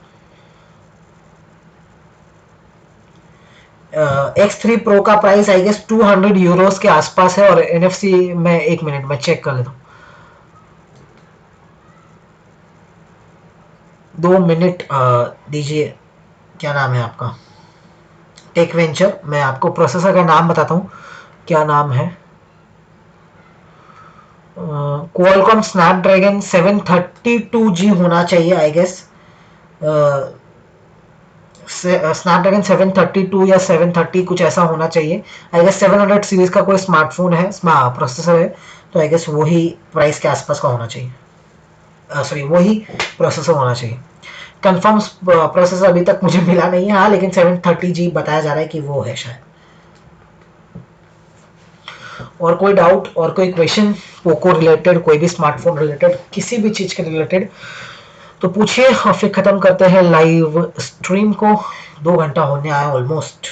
X3 Pro का प्राइस आई गेस 200 यूरोस के आसपास है और NFC में, एक मिनट में चेक कर लेता हूँ, 2 मिनट दीजिए। क्या नाम है आपका? टेक वेंचर, मैं आपको प्रोसेसर का नाम बताता हूँ क्या नाम है, क्वालकॉम स्नैपड्रैगन 732G होना चाहिए आई गेस, स्नैपड्रैगन 732 या 730 कुछ ऐसा होना चाहिए आई गेस। 700 सीरीज का कोई स्मार्टफोन है, प्रोसेसर है, तो आई गेस वही प्राइस के आसपास का होना चाहिए, सॉरी वही प्रोसेसर होना चाहिए। कंफर्म प्रोसेसर अभी तक मुझे मिला नहीं है, हाँ, लेकिन 730G बताया जा रहा है कि वो है शायद। और कोई डाउट और कोई क्वेश्चन पोको रिलेटेड, कोई भी स्मार्टफोन रिलेटेड, किसी भी चीज के रिलेटेड तो पूछिए, और फिर खत्म करते हैं लाइव स्ट्रीम को। 2 घंटा होने आया ऑलमोस्ट।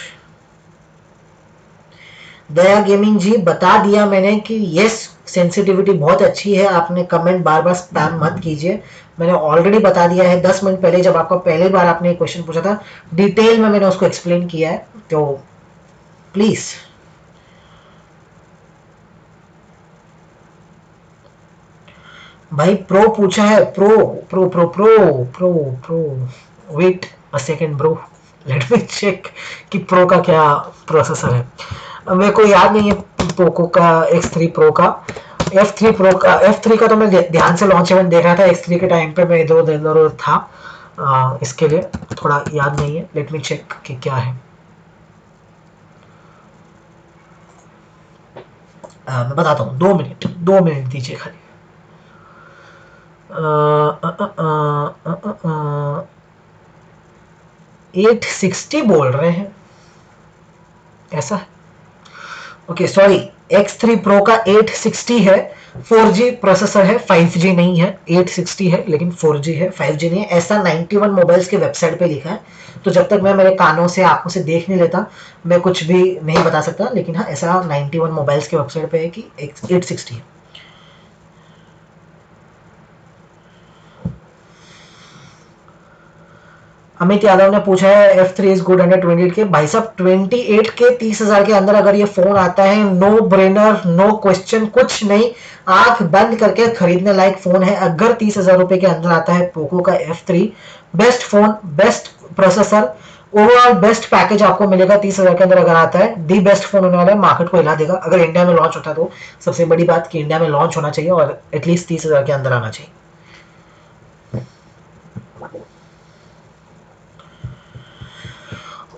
दया गेमिंग जी बता दिया मैंने कि यस सेंसिटिविटी बहुत अच्छी है, आपने कमेंट बार बार स्पैम मत कीजिए, मैंने ऑलरेडी बता दिया है 10 मिनट पहले, जब आपका पहली बार आपने एक क्वेश्चन पूछा था डिटेल में मैंने उसको एक्सप्लेन किया है, तो प्लीज। भाई प्रो पूछा है, pro pro pro pro pro pro wait a second bro, let me check कि प्रो का क्या प्रोसेसर है। मेरे को याद नहीं है पोको का X3 प्रो का, F3 प्रो का, F3 का तो मैं ध्यान से लॉन्च इवेंट देख रहा था, X3 के टाइम पे मैं इधर उधर था, इसके लिए थोड़ा याद नहीं है, लेट मी चेक कि क्या है। मैं बताता हूँ, 2 मिनट दीजिए खाली। 860 बोल रहे हैं, ऐसा है, ओके सॉरी, X3 Pro का 860 है, 4G प्रोसेसर है, 5G नहीं है, 860 है लेकिन 4G है, 5G नहीं है, ऐसा 91 मोबाइल्स के वेबसाइट पे लिखा है। तो जब तक मैं मेरे कानों से आंखों से देख नहीं लेता मैं कुछ भी नहीं बता सकता, लेकिन हाँ ऐसा 91 मोबाइल्स के वेबसाइट पे है कि 860 है। अमित यादव ने पूछा है F3 इज गुड अंडर 28 के। भाई साहब 28 के 30,000 के अंदर अगर ये फोन आता है, नो ब्रेनर, नो क्वेश्चन, कुछ नहीं, आंख बंद करके खरीदने लायक फोन है। अगर 30,000 रुपए के अंदर आता है पोको का F3, best phone, best processor, overall best package आपको मिलेगा 30,000 के अंदर अगर आता है। दी बेस्ट फोन होने वाला है, मार्केट को हिला देगा। अगर इंडिया में लॉन्च होता है तो सबसे बड़ी बात कि इंडिया में लॉन्च होना चाहिए और एटलीस्ट 30,000 के अंदर आना चाहिए।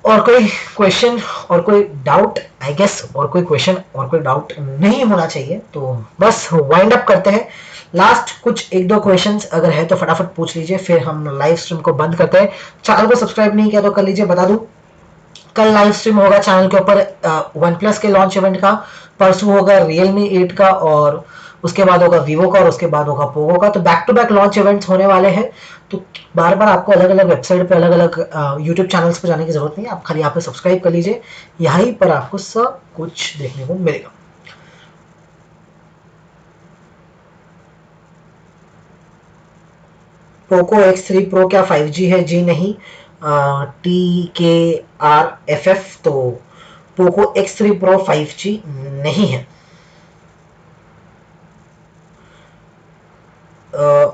और कोई क्वेश्चन और कोई डाउट, आई गेस और कोई क्वेश्चन और कोई डाउट नहीं होना चाहिए, तो बस वाइंड अप करते हैं। लास्ट कुछ 1-2 क्वेश्चंस अगर है तो फटाफट पूछ लीजिए, फिर हम लाइव स्ट्रीम को बंद करते हैं। चैनल को सब्सक्राइब नहीं किया तो कर लीजिए, बता दूं कल लाइव स्ट्रीम होगा चैनल के ऊपर वन प्लस के लॉन्च इवेंट का, परसों होगा Realme 8 का, और उसके बाद होगा Vivo का, और उसके बाद होगा Poco का। तो back to back launch events होने वाले हैं, तो बार बार आपको अलग अलग वेबसाइट पे अलग अलग यूट्यूब चैनल्स पे जाने की जरूरत नहीं है, आप खाली यहाँ पे सब्सक्राइब कर लीजिए, यहीं पर आपको सब कुछ देखने को मिलेगा। पोको X3 Pro क्या 5G है? जी नहीं, TKRFF, तो पोको X3 Pro 5G नहीं है।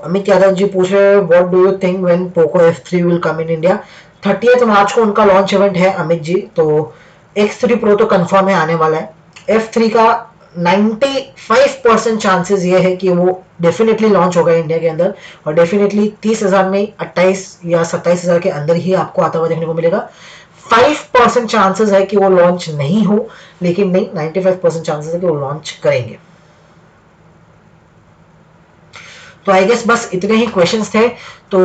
अमित यादव जी पूछ रहे हैं what do you think when Poco F3 will come in India. 30 मार्च को उनका लॉन्च इवेंट है अमित जी, तो X3 Pro तो कंफर्म है आने वाला है। F3 का 95% चांसेस ये है कि वो डेफिनेटली लॉन्च होगा इंडिया के अंदर, और डेफिनेटली 30,000 में 28 या 27,000 के अंदर ही आपको आता हुआ देखने को मिलेगा। 5% चांसेस है कि वो लॉन्च नहीं हो, लेकिन नहीं, 95% चांसेस है कि वो लॉन्च करेंगे। तो आई गेस बस इतने ही क्वेश्चंस थे, तो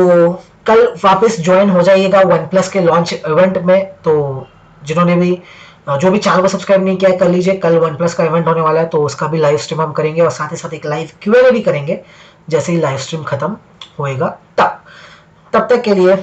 कल वापस ज्वाइन हो जाइएगा वन प्लस के लॉन्च इवेंट में। तो जिन्होंने भी जो भी चैनल को सब्सक्राइब नहीं किया है कर लीजिए, कल वन प्लस का इवेंट होने वाला है, तो उसका भी लाइव स्ट्रीम हम करेंगे, और साथ ही साथ एक लाइव Q&A भी करेंगे जैसे ही लाइव स्ट्रीम खत्म होएगा। तब तक के लिए